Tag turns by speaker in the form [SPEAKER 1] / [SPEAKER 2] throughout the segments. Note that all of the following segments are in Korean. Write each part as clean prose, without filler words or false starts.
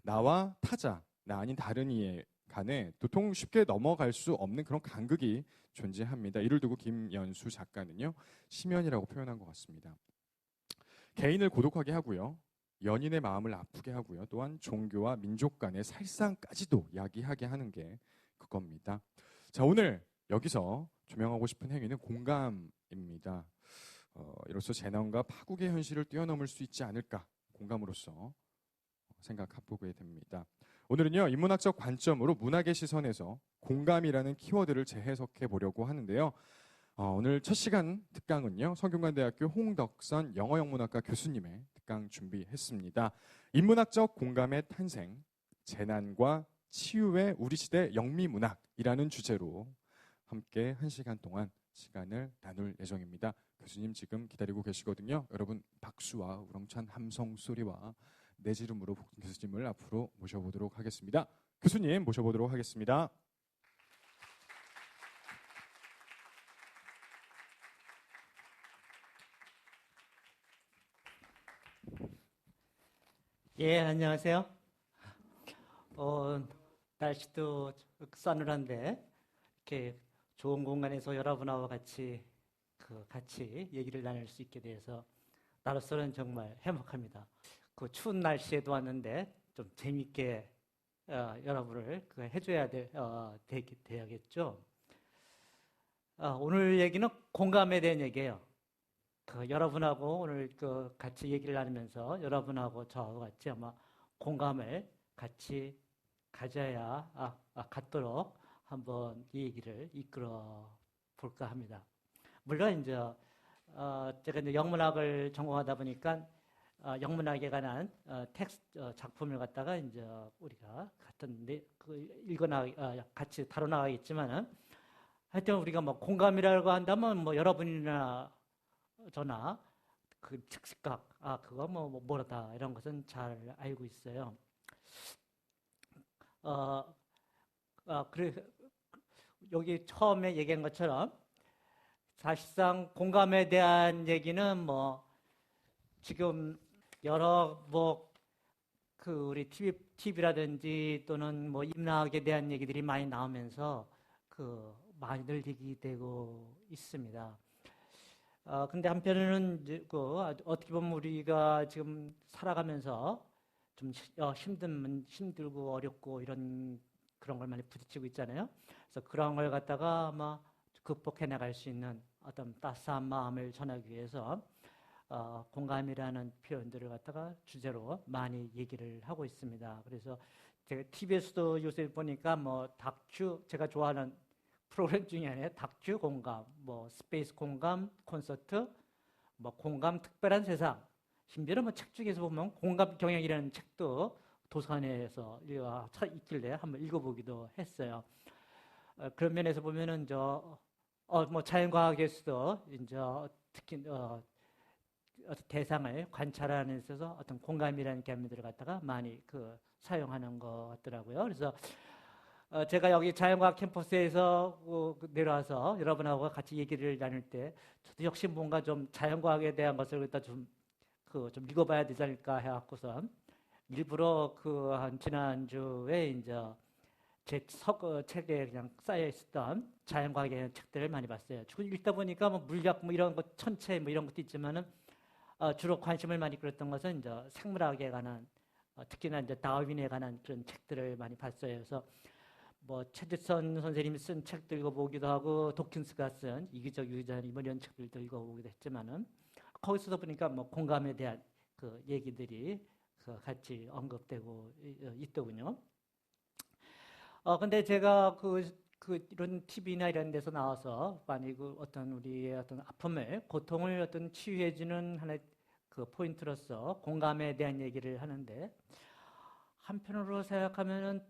[SPEAKER 1] 나와 타자, 나 아닌 다른 이의 간에 도통 쉽게 넘어갈 수 없는 그런 간극이 존재합니다. 이를 두고 김연수 작가는요, 심연이라고 표현한 것 같습니다. 개인을 고독하게 하고요, 연인의 마음을 아프게 하고요, 또한 종교와 민족 간의 살상까지도 야기하게 하는 게 그겁니다. 자, 오늘 여기서 조명하고 싶은 행위는 공감입니다. 이로써 재난과 파국의 현실을 뛰어넘을 수 있지 않을까, 공감으로써 생각해보게 됩니다. 오늘은요, 인문학적 관점으로 문학의 시선에서 공감이라는 키워드를 재해석해 보려고 하는데요. 오늘 첫 시간 특강은요, 성균관대학교 홍덕선 영어영문학과 교수님의 특강 준비했습니다. 인문학적 공감의 탄생, 재난과 치유의 우리 시대 영미문학이라는 주제로 함께 1시간 동안 시간을 나눌 예정입니다. 교수님 지금 기다리고 계시거든요. 여러분 박수와 우렁찬 함성 소리와 내지름으로 교수님을 앞으로 모셔보도록 하겠습니다. 교수님 모셔보도록 하겠습니다.
[SPEAKER 2] 예, 안녕하세요. 날씨도 싸늘한데 이렇게 좋은 공간에서 여러분하고 같이 얘기를 나눌 수 있게 돼서 나로서는 정말 행복합니다. 그 추운 날씨에도 왔는데 좀 재밌게 여러분을 해줘야 돼야겠죠. 오늘 얘기는 공감에 대한 얘기예요. 여러분하고 오늘 같이 얘기를 나누면서 여러분하고 저하고 같이 아마 공감을 같이 가져야 갖도록 한번 이 얘기를 이끌어 볼까 합니다. 물론 이제 제가 이제 영문학을 전공하다 보니까 영문학에 관한 텍스트 작품을 갖다가 이제 우리가 같이 다뤄나가겠지만은 하여튼 우리가 뭐 공감이라고 한다면 뭐 여러분이나 저나 그 즉각 그거 뭐라다 이런 것은 잘 알고 있어요. 그래 여기 처음에 얘기한 것처럼 사실상 공감에 대한 얘기는 뭐 지금 여러 우리 TV라든지 또는 뭐 인문학에 대한 얘기들이 많이 나오면서 많이들 얘기되고 있습니다. 근데 한편으로는 이제 어떻게 보면 우리가 지금 살아가면서 좀 힘들고 어렵고 그런 걸 많이 부딪히고 있잖아요. 그래서 그런 걸 갖다가 아마 극복해 나갈 수 있는 어떤 따스한 마음을 전하기 위해서 공감이라는 표현들을 갖다가 주제로 많이 얘기를 하고 있습니다. 그래서 제가 TV에서도 요새 보니까 제가 좋아하는 프로그램 중에 하나에 다큐 공감, 스페이스 공감 콘서트, 공감 특별한 세상. 심지어는 책 중에서 보면 공감 경영이라는 책도 도서관에서 있길래 한번 읽어보기도 했어요. 그런 면에서 보면은 자연과학에서도 이제 특히 대상을 관찰하는 데 있어서 어떤 공감이라는 개념들을 갖다가 많이 사용하는 것 같더라고요. 그래서 제가 여기 자연과학 캠퍼스에서 내려와서 여러분하고 같이 얘기를 나눌 때 저도 역시 뭔가 좀 자연과학에 대한 것을 갖다 좀 읽어봐야 되지 않을까 해갖고서 일부러 한 지난주에 이제 제 책에 그냥 쌓여 있었던 자연과학에 대한 책들을 많이 봤어요. 읽다 보니까 물리학 이런 것 천체 이런 것도 있지만은 주로 관심을 많이 끌었던 것은 이제 생물학에 관한 특히나 이제 다윈에 관한 그런 책들을 많이 봤어요. 그래서 최재선 선생님이 쓴 책도 읽어보기도 하고 도킨스가 쓴 이기적 유기적 이런 책들도 읽어보기도 했지만은 거기서도 보니까 공감에 대한 얘기들이 같이 언급되고 있더군요. 근데 제가 이런 TV나 이런 데서 나와서 많이 어떤 우리의 어떤 아픔을 고통을 어떤 치유해주는 하나의 포인트로서 공감에 대한 얘기를 하는데. 한편으로 생각하면은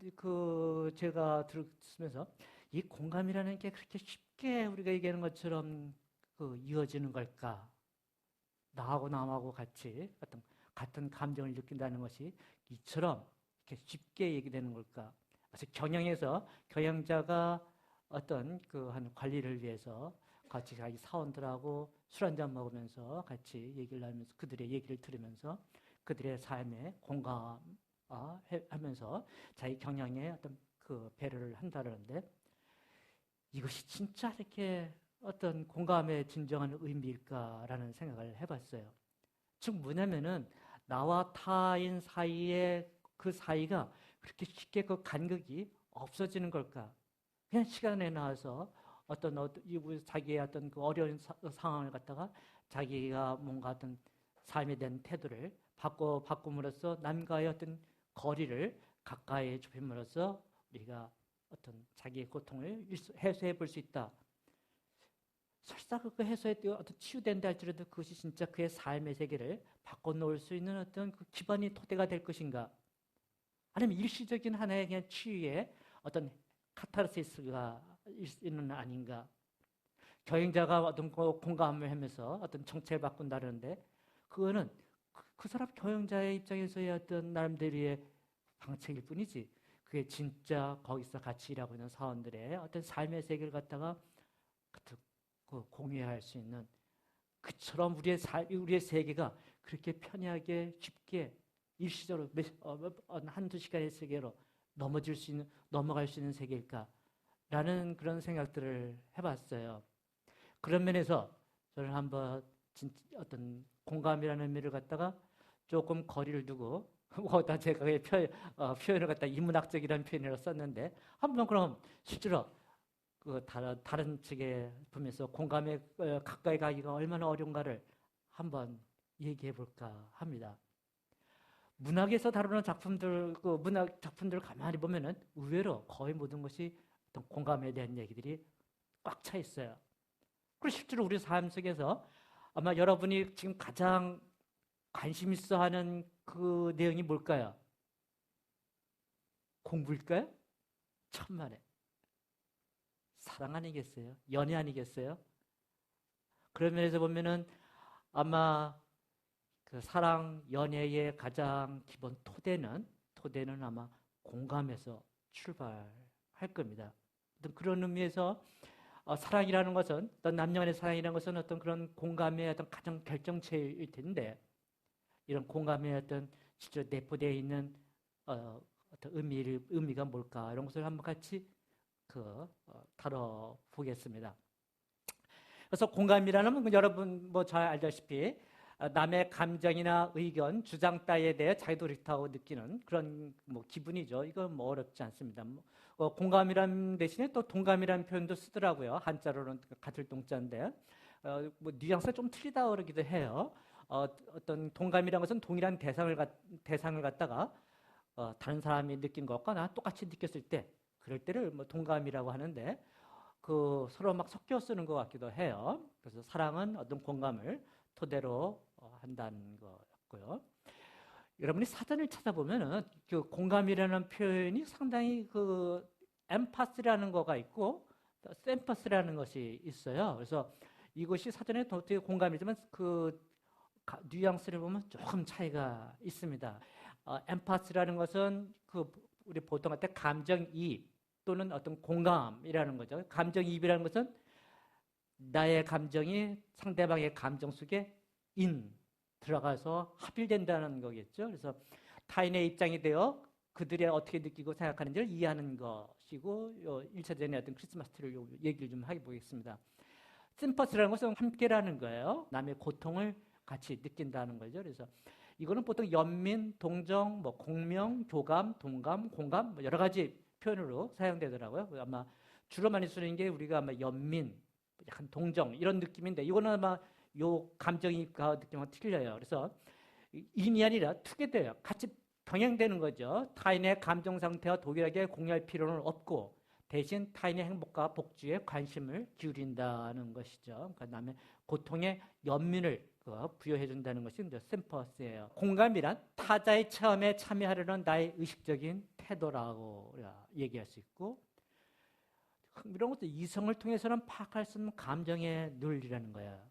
[SPEAKER 2] 제가 들으면서 이 공감이라는 게 그렇게 쉽게 우리가 얘기하는 것처럼 이어지는 걸까? 나하고 남하고 같이 같은 감정을 느낀다는 것이 이처럼 이렇게 쉽게 얘기되는 걸까? 그래서 경영자가 어떤 한 관리를 위해서 같이 자기 사원들하고 술 한잔 먹으면서 같이 얘기를 나누면서 그들의 얘기를 들으면서 그들의 삶에 공감 하면서 자기 경영에 어떤 그 배려를 한다는데 이것이 진짜 이렇게 어떤 공감의 진정한 의미일까라는 생각을 해봤어요. 즉 뭐냐면은 나와 타인 사이의 그 사이가 그렇게 쉽게 그 간극이 없어지는 걸까? 그냥 시간에 나와서 자기의 어떤 그 어려운 상황을 갖다가 자기가 뭔가 어떤 삶에 대한 태도를 바꿈으로써 남과의 어떤 거리를 가까이 좁힘으로써 우리가 어떤 자기의 고통을 해소해 볼 수 있다. 설사 그 해소에 어떤 치유된다 할지라도 그것이 진짜 그의 삶의 세계를 바꿔놓을 수 있는 어떤 그 기반이 토대가 될 것인가? 아니면 일시적인 하나의 그냥 치유의 어떤 카타르시스가 있는 아닌가? 경영자가 어떤 공감을 하면서 어떤 정책을 바꾼다는데 그거는 그 사람 경영자의 입장에서의 어떤 나름대로의 방책일 뿐이지 그게 진짜 거기서 같이 일하고 있는 사원들의 어떤 삶의 세계를 갖다가 공유할 수 있는 그처럼 우리의 세계가 그렇게 편하게 쉽게 일시적으로 한두 시간의 세계로 넘어갈 수 있는 세계일까라는 그런 생각들을 해봤어요. 그런 면에서 저는 한번 어떤 공감이라는 의미를 갖다가 조금 거리를 두고 제가 표현을 갖다 인문학적이라는 표현으로 썼는데 한번 그럼 실제로 그 다른 측에 보면서 공감에 가까이 가기가 얼마나 어려운가를 한번 얘기해 볼까 합니다. 문학에서 다루는 작품들, 그 문학 작품들을 가만히 보면은 의외로 거의 모든 것이 어떤 공감에 대한 얘기들이 꽉 차 있어요. 그리고 실제로 우리 삶 속에서 아마 여러분이 지금 가장 관심 있어 하는 그 내용이 뭘까요? 공부일까요? 천만에. 사랑 아니겠어요? 연애 아니겠어요? 그런 면에서 보면은 아마 그 사랑, 연애의 가장 기본 토대는 아마 공감에서 출발할 겁니다. 어떤 그런 의미에서 사랑이라는 것은 어떤 남녀 간의 사랑이라는 것은 어떤 그런 공감의 어떤 가장 결정체일 텐데 이런 공감의 어떤 실제 내포되어 있는 어떤 의미가 뭘까 이런 것을 한번 같이 다뤄보겠습니다. 그래서 공감이라는 건 여러분 뭐 잘 알다시피 남의 감정이나 의견, 주장 따위에 대해 자기도 그렇다고 느끼는 그런 뭐 기분이죠. 이건 뭐 어렵지 않습니다. 공감이란 대신에 또 동감이라는 표현도 쓰더라고요. 한자로는 같을 동자인데 뭐 뉘앙스가 좀 틀리다 그러기도 해요. 어떤 동감이라는 것은 동일한 대상을 갖다가 다른 사람이 느낀 것과 나 똑같이 느꼈을 때 그럴 때를 뭐 동감이라고 하는데 그 서로 막 섞여 쓰는 것 같기도 해요. 그래서 사랑은 어떤 공감을 토대로 한다는 거였고요. 여러분이 사전을 찾아보면은 그 공감이라는 표현이 상당히 그 엠파스라는 거가 있고 셈퍼스라는 것이 있어요. 그래서 이것이 사전에 어떻게 공감이지만 그 뉘앙스를 보면 조금 차이가 있습니다. 엠파스라는 것은 그 우리 보통 할 때 감정이입 또는 어떤 공감이라는 거죠. 감정이입이라는 것은 나의 감정이 상대방의 감정 속에 들어가서 합일된다는 거겠죠. 그래서 타인의 입장이 되어 그들이 어떻게 느끼고 생각하는지를 이해하는 것이고 1차전의 어떤 크리스마스 트리를 얘기를 좀 해보겠습니다. 심퍼스라는 것은 함께라는 거예요. 남의 고통을 같이 느낀다는 거죠. 그래서 이거는 보통 연민, 동정, 뭐 공명, 교감, 동감, 공감 뭐 여러 가지 표현으로 사용되더라고요. 아마 주로 많이 쓰는 게 우리가 아마 연민, 약간 동정 이런 느낌인데 이거는 아마 요 감정이가 느낌과 틀려요. 그래서 인이 아니라 투게더예요. 같이 병행되는 거죠. 타인의 감정 상태와 동일하게 공유할 필요는 없고 대신 타인의 행복과 복지에 관심을 기울인다는 것이죠. 그러니까 남의 고통에 연민을 부여해준다는 것이 이제 셈퍼스예요. 공감이란 타자의 체험에 참여하려는 나의 의식적인 태도라고 얘기할 수 있고 이런 것도 이성을 통해서는 파악할 수 없는 감정의 논리라는 거야.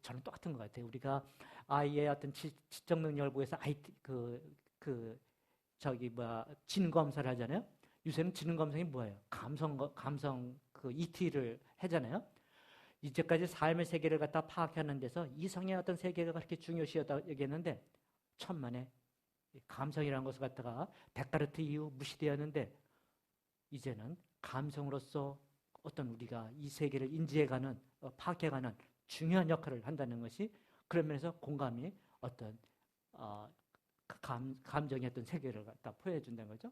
[SPEAKER 2] 저는 똑같은 것 같아요. 우리가 아이의 어떤 지적 능력을 보여서 지능 검사를 하잖아요. 요새는 지능 검사이 뭐예요? 감성 ET를 하잖아요. 이제까지 삶의 세계를 갖다 파악하는 데서 이성의 어떤 세계가 그렇게 중요시하다고 얘기했는데 천만에 감성이라는 것을 갖다가 데카르트 이후 무시되었는데 이제는 감성으로서 어떤 우리가 이 세계를 인지해가는 파악해가는 중요한 역할을 한다는 것이 그런 면에서 공감이 어떤 감정의 어떤 세계를 갖다 포해준다는 거죠.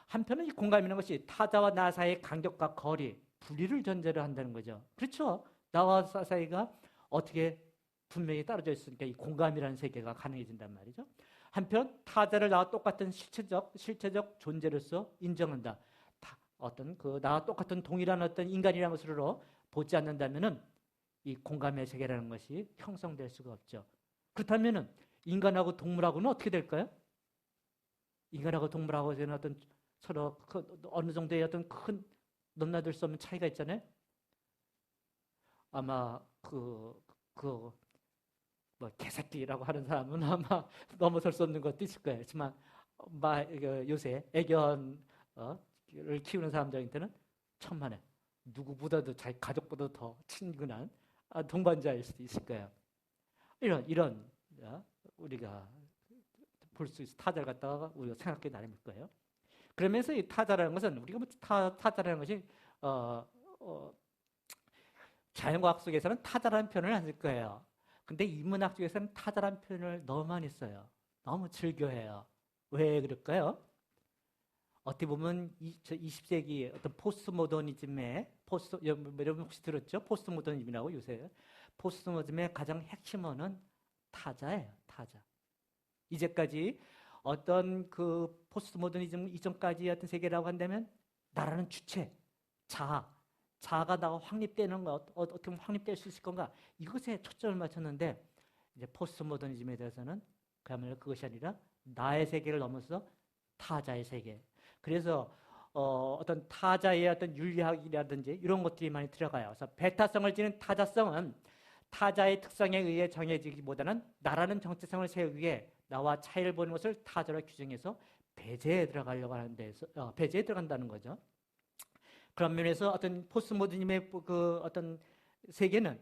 [SPEAKER 2] 한편은 이 공감이라는 것이 타자와 나 사이의 간격과 거리, 분리를 전제로 한다는 거죠. 그렇죠. 나와 사이가 어떻게 분명히 떨어져 있으니까 이 공감이라는 세계가 가능해진단 말이죠. 한편 타자를 나와 똑같은 실체적 존재로서 인정한다. 어떤 그 나와 똑같은 동일한 어떤 인간이라는 것으로 보지 않는다면은 이 공감의 세계라는 것이 형성될 수가 없죠. 그렇다면은 인간하고 동물하고는 어떻게 될까요? 인간하고 동물하고는 어떤 서로 어느 정도의 어떤 큰 넘나들 수 없는 차이가 있잖아요. 아마 뭐 개새끼라고 하는 사람은 아마 넘어설 수 없는 것도 있을 거예요. 하지만 요새 애견을 키우는 사람들한테는 천만에 누구보다도 자기 가족보다 더 친근한 동반자일 수도 있을 거예요. 이런 우리가 볼 수 있어 타자를 갖다가 우리가 생각해 나름일 거예요. 그러면서 이 타자라는 것은 우리가 뭐 타자라는 것이 자연과학 속에서는 타자라는 표현을 안 쓸 거예요. 근데 인문학 쪽에서는 타자라는 표현을 너무 많이 써요. 너무 즐겨해요. 왜 그럴까요? 어떻게 보면 20세기 어떤 포스트모더니즘의 여러분 혹시 들었죠? 포스트모더니즘이라고 요새 포스트모더니즘의 가장 핵심어는 타자예요. 타자. 이제까지 어떤 그 포스트모더니즘 이전까지 어떤 세계라고 한다면 나라는 주체, 자아가 나와 확립되는 것, 어떻게 보면 확립될 수 있을 건가? 이것에 초점을 맞췄는데 이제 포스트모더니즘에 대해서는 그야말로 그것이 아니라 나의 세계를 넘어서 타자의 세계. 그래서 어떤 타자의 어떤 윤리학이라든지 이런 것들이 많이 들어가요. 그래서 배타성을 지닌 타자성은 타자의 특성에 의해 정해지기보다는 나라는 정체성을 세우기 위해 나와 차이를 보는 것을 타자로 규정해서 배제에 들어가려고 하는 데서 배제에 들어간다는 거죠. 그런 면에서 어떤 포스트모더니즘의 그 어떤 세계는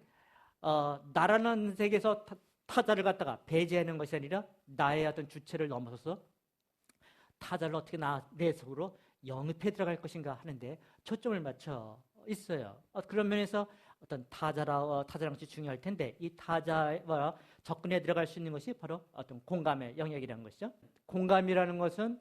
[SPEAKER 2] 나라는 세계에서 타자를 갖다가 배제하는 것이 아니라 나의 어떤 주체를 넘어서서 타자를 어떻게 내 속으로 영입해 들어갈 것인가 하는데 초점을 맞춰 있어요. 그런 면에서 어떤 타자랑 것이 중요할 텐데 이 타자와 접근해 들어갈 수 있는 것이 바로 어떤 공감의 영역이라는 것이죠. 공감이라는 것은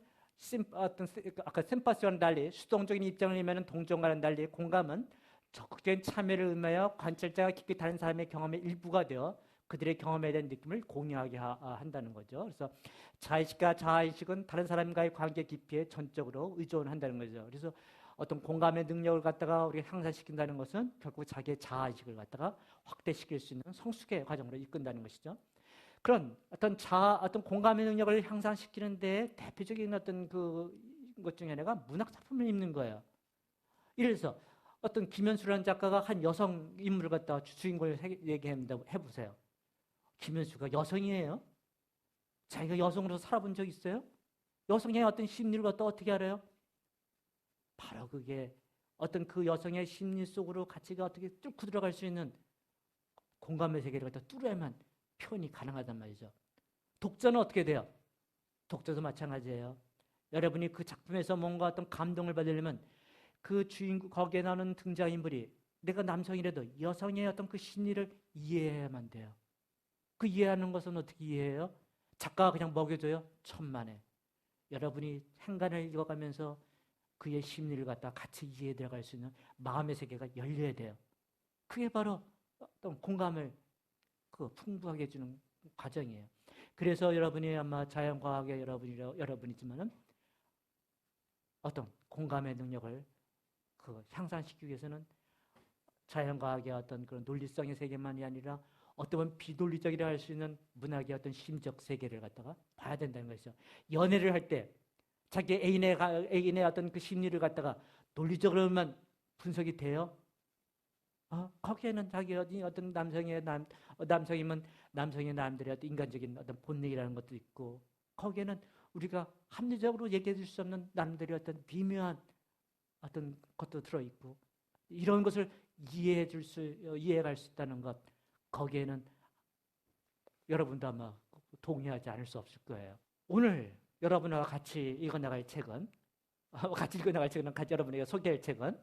[SPEAKER 2] 아까 심파시와는 달리 수동적인 입장을 의미하는 동정과는 달리 공감은 적극적인 참여를 의미하여 관찰자가 깊이 다른 사람의 경험의 일부가 되어 그들의 경험에 대한 느낌을 공유하게 한다는 거죠. 그래서 자의식과 자아의식은 다른 사람과의 관계 깊이에 전적으로 의존한다는 거죠. 그래서 어떤 공감의 능력을 갖다가 우리가 향상시킨다는 것은 결국 자기의 자아의식을 갖다가 확대시킬 수 있는 성숙의 과정으로 이끈다는 것이죠. 그런 어떤 공감의 능력을 향상시키는데 대표적인 어떤 것 중에 하나가 문학 작품을 읽는 거예요. 예를 들어서 어떤 김현수라는 작가가 한 여성 인물을 갖다가 주인공을 얘기합니다. 해보세요. 김현수가 여성이에요? 자기가 여성으로 살아본 적 있어요? 여성의 어떤 심리를 갖다 어떻게 알아요? 바로 그게 어떤 그 여성의 심리 속으로 가치가 어떻게 뚫고 들어갈 수 있는 공감의 세계를 갖다 뚫어야만 표현이 가능하단 말이죠. 독자는 어떻게 돼요? 독자도 마찬가지예요. 여러분이 그 작품에서 뭔가 어떤 감동을 받으려면 그 주인공 거기에 나오는 등장인물이 내가 남성이라도 여성의 어떤 그 심리를 이해해야만 돼요. 그 이해하는 것은 어떻게 이해해요? 작가가 그냥 먹여줘요? 천만에. 여러분이 행간을 읽어가면서 그의 심리를 갖다 같이 이해해 들어갈 수 있는 마음의 세계가 열려야 돼요. 그게 바로 어떤 공감을 풍부하게 해주는 과정이에요. 그래서 여러분이 아마 자연과학의 여러분이지만은 어떤 공감의 능력을 향상시키기 위해서는 자연과학의 어떤 그런 논리성의 세계만이 아니라 어떤 보면 비논리적이라 할 수 있는 문학의 어떤 심적 세계를 갖다가 봐야 된다는 것이죠. 연애를 할 때 자기 애인의 어떤 그 심리를 갖다가 논리적으로만 분석이 돼요. 거기에는 자기 어떤 남성이면 남성의 나름대로 어떤 인간적인 어떤 본능이라는 것도 있고 거기에는 우리가 합리적으로 얘기해 줄 수 없는 나름대로 어떤 비묘한 어떤 것도 들어있고 이런 것을 이해할 수 있다는 것 거기에는 여러분도 아마 동의하지 않을 수 없을 거예요. 오늘 여러분과 같이 읽어나갈 책은 같이 여러분에게 소개할 책은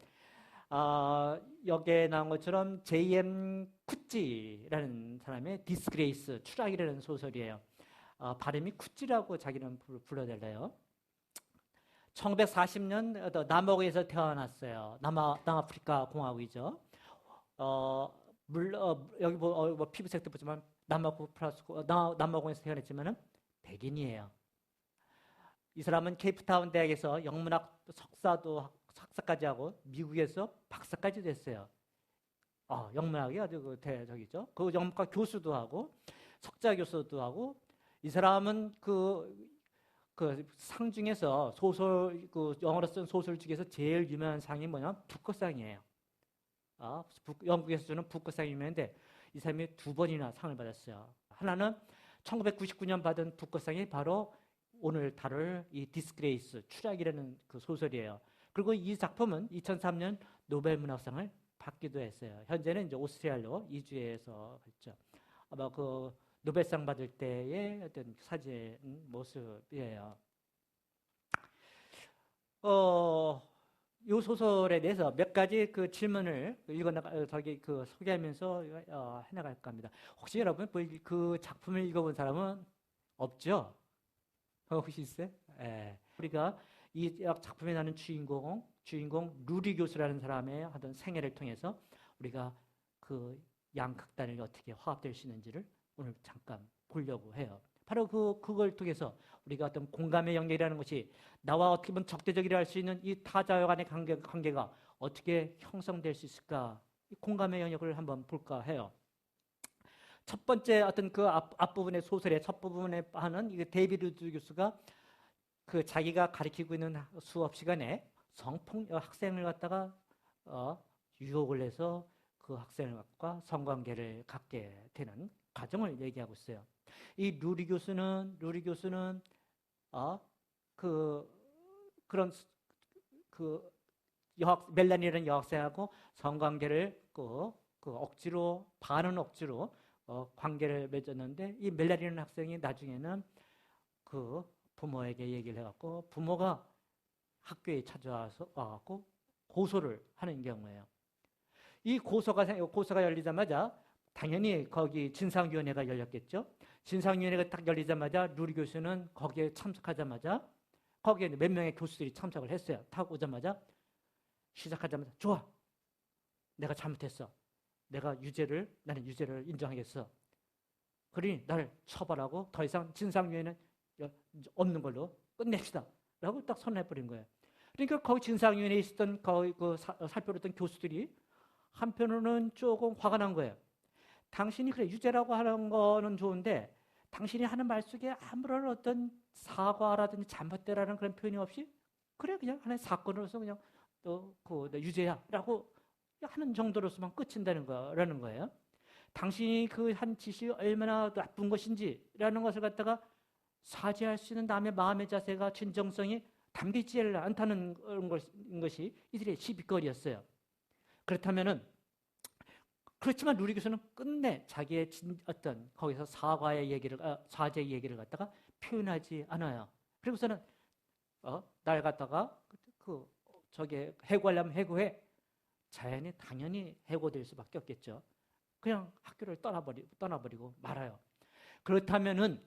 [SPEAKER 2] 여기에 나온 것처럼 J.M. 쿠찌라는 사람의 디스그레이스, 추락이라는 소설이에요. 발음이 쿠찌라고 자기는 불러달래요. 1940년 남아공에서 태어났어요. 남아프리카 공화국이죠. 여기 피부색도 보지만 남아공에서 태어났지만은 백인이에요. 이 사람은 케이프타운 대학에서 영문학 석사까지 하고 미국에서 박사까지 됐어요. 영문학이 아주 대적이죠. 그 영문과 교수도 하고 석자 교수도 하고 이 사람은 그 상 중에서 영어로 쓴 소설 중에서 제일 유명한 상이 뭐냐면 부커상이에요. 영국에서 주는 부커상이 유명한데 이 사람이 2번이나 상을 받았어요. 하나는 1999년 받은 부커상이 바로 오늘 다룰 이 디스그레이스, 추락이라는 그 소설이에요. 그리고 이 작품은 2003년 노벨 문학상을 받기도 했어요. 현재는 이제 오스트리아로 이주해서 갔죠. 아마 그 노벨상 받을 때의 어떤 사진 모습이에요. 이 소설에 대해서 몇 가지 그 질문을 소개하면서 해나갈까 합니다. 혹시 여러분 그 작품을 읽어본 사람은 없죠? 혹시 있어요? 예. 우리가 이 작품에 나오는 주인공 루리 교수라는 사람의 하던 생애를 통해서 우리가 그 양극단을 어떻게 화합될 수 있는지를 오늘 잠깐 보려고 해요. 바로 그걸 통해서 우리가 어떤 공감의 영역이라는 것이 나와 어떻게 보면 적대적이라 할 수 있는 이 타자와 간의 관계가 어떻게 형성될 수 있을까? 이 공감의 영역을 한번 볼까 해요. 첫 번째 어떤 그 앞부분의 소설의 첫 부분에 하는 이 데이비드 루드 교수가 그 자기가 가르치고 있는 수업 시간에 학생을 갖다가 유혹을 해서 그 학생과 성관계를 갖게 되는 과정을 얘기하고 있어요. 이 루리 교수는 그런 멜라니라는 여학생하고 성관계를 억지로 관계를 맺었는데 이 멜라니라는 학생이 나중에는 그 부모에게 얘기를 해갖고 부모가 학교에 찾아와서 고소를 하는 경우예요. 이 고소가 열리자마자 당연히 거기 진상위원회가 열렸겠죠. 진상위원회가 딱 열리자마자 루리 교수는 거기에 참석하자마자 거기에 몇 명의 교수들이 참석을 했어요. 딱 오자마자 시작하자마자 좋아, 내가 잘못했어. 나는 유죄를 인정하겠어. 그러니 나를 처벌하고 더 이상 진상위원회는 없는 걸로 끝냅시다. 라고 딱 선언해버린 거예요. 그러니까 거기 진상위원회에 있었던 살펴봤던 교수들이 한편으로는 조금 화가 난 거예요. 당신이 그래 유죄라고 하는 거는 좋은데 당신이 하는 말 속에 아무런 어떤 사과라든지 잘못되라는 그런 표현이 없이 그래 그냥 하나의 사건으로서 그냥 유죄야라고 하는 정도로서만 끝인다는 거라는 거예요. 당신이 그 한 짓이 얼마나 나쁜 것인지라는 것을 갖다가 사죄할 수 있는 남의 마음의 자세가 진정성이 담기지 않다는 것이 이들의 시비거리였어요. 그렇지만 루리 교수는 끝내 자기의 어떤 거기서 사죄의 얘기를 갖다가 표현하지 않아요. 그리고서는 날 갖다가 해고하려면 해고해. 자연히 당연히 해고될 수밖에 없겠죠. 그냥 학교를 떠나버리고 말아요. 그렇다면은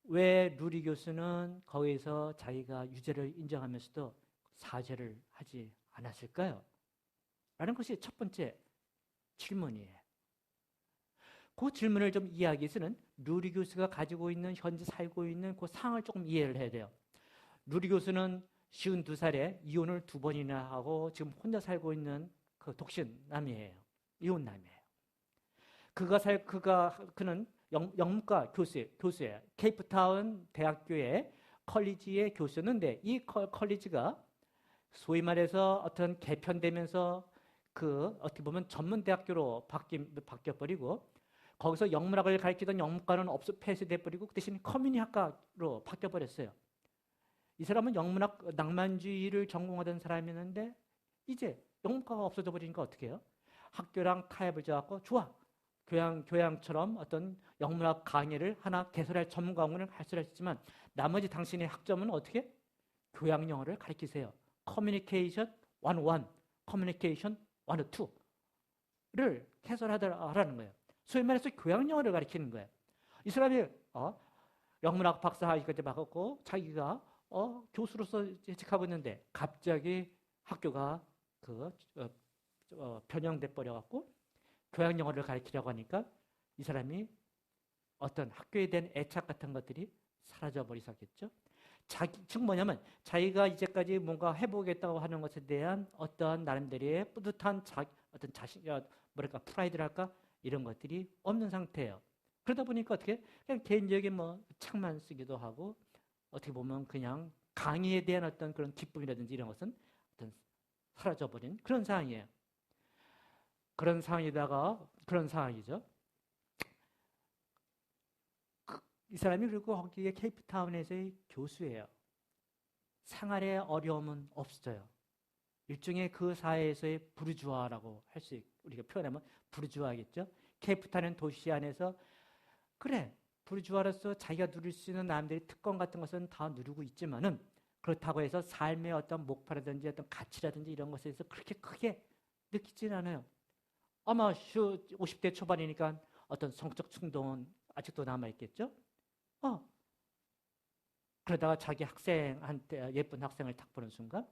[SPEAKER 2] 왜 루리 교수는 거기서 자기가 유죄를 인정하면서도 사죄를 하지 않았을까요? 라는 것이 첫 번째 질문이에요. 그 질문을 좀 이해하기 위해서는 루리 교수가 가지고 있는 현재 살고 있는 그 상황을 조금 이해를 해야 돼요. 루리 교수는 52살에 이혼을 2번이나 하고 지금 혼자 살고 있는 그 독신남이에요. 이혼남이에요. 그는 영문과 교수예요. 케이프타운 대학교의 컬리지의 교수였는데 이 컬리지가 소위 말해서 어떤 개편되면서 어떻게 보면 전문 대학교로 바뀌어버리고 거기서 영문학을 가르치던 영문과는 폐쇄돼버리고 그 대신 커뮤니학과로 바뀌어버렸어요. 이 사람은 영문학 낭만주의를 전공하던 사람이었는데 이제 영문과가 없어져 버리니까 어떻게 해요? 학교랑 타협을 지어갖고 좋아, 교양처럼 어떤 영문학 강의를 하나 개설할 전문 과목을 가르치지만 나머지 당신의 학점은 어떻게? 교양 영어를 가르치세요. 커뮤니케이션 101, 커뮤니케이션 102를 개설하라는 거예요. 소위 말해서 교양 영어를 가르치는 거예요. 이 사람이 영문학 박사학위까지 받았고 자기가 교수로서 재직하고 있는데 갑자기 학교가 변형돼 버려갖고 교양 영어를 가르치려고 하니까 이 사람이 어떤 학교에 대한 애착 같은 것들이 사라져 버리셨겠죠. 즉 뭐냐면 자기가 이제까지 뭔가 해보겠다고 하는 것에 대한 어떤 나름대로의 뿌듯한 어떤 뭐랄까 프라이드랄까 이런 것들이 없는 상태예요. 그러다 보니까 어떻게 그냥 개인적인 뭐 책만 쓰기도 하고 어떻게 보면 그냥 강의에 대한 어떤 그런 기쁨이라든지 이런 것은 어떤 사라져버린 그런 상황이에요. 그런 상황이죠. 이 사람이 그리고 거기에 케이프타운에서의 교수예요. 생활에 어려움은 없어요. 일종의 그 사회에서의 부르주아라고 할 수 우리가 표현하면 부르주아겠죠. 케이프타운 도시 안에서 그래 부르주아로서 자기가 누릴 수 있는 남들의 특권 같은 것은 다 누리고 있지만은 그렇다고 해서 삶의 어떤 목표라든지 어떤 가치라든지 이런 것에 대해서 그렇게 크게 느끼지는 않아요. 아마 50대 초반이니까 어떤 성적 충동은 아직도 남아있겠죠? 그러다가 자기 학생한테 예쁜 학생을 딱 보는 순간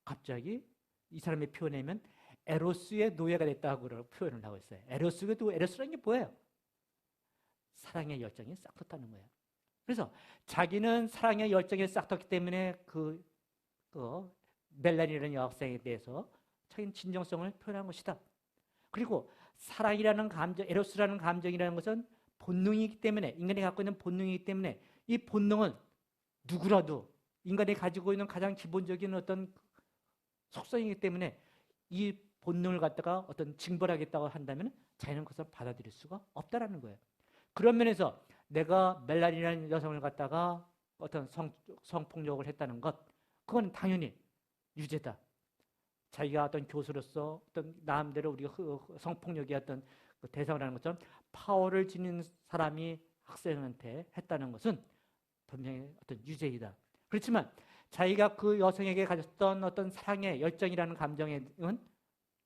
[SPEAKER 2] 갑자기 이 사람의 표현이면 에로스의 노예가 됐다고 표현을 하고 있어요. 에로스라는 게 뭐예요? 사랑의 열정이 싹 텄다는 거예요. 그래서 자기는 사랑의 열정이 싹 텄기 때문에 그 멜란이라는 여학생에 대해서 자기는 진정성을 표현한 것이다. 그리고 사랑이라는 감정, 에로스라는 감정이라는 것은 본능이기 때문에 인간이 갖고 있는 본능이기 때문에 이 본능은 누구라도 인간이 가지고 있는 가장 기본적인 어떤 속성이기 때문에 이 본능을 갖다가 어떤 징벌하겠다고 한다면 자기는 그것을 받아들일 수가 없다라는 거예요. 그런 면에서 내가 멜란이라는 여성을 갖다가 어떤 성폭력을 했다는 것, 그건 당연히 유죄다. 자기가 어떤 교수로서 어떤 나름대로 우리가 성폭력의 어떤 그 대상을 하는 것처럼 파워를 지닌 사람이 학생한테 했다는 것은 분명히 어떤 유죄이다. 그렇지만 자기가 그 여성에게 가졌던 어떤 사랑의 열정이라는 감정은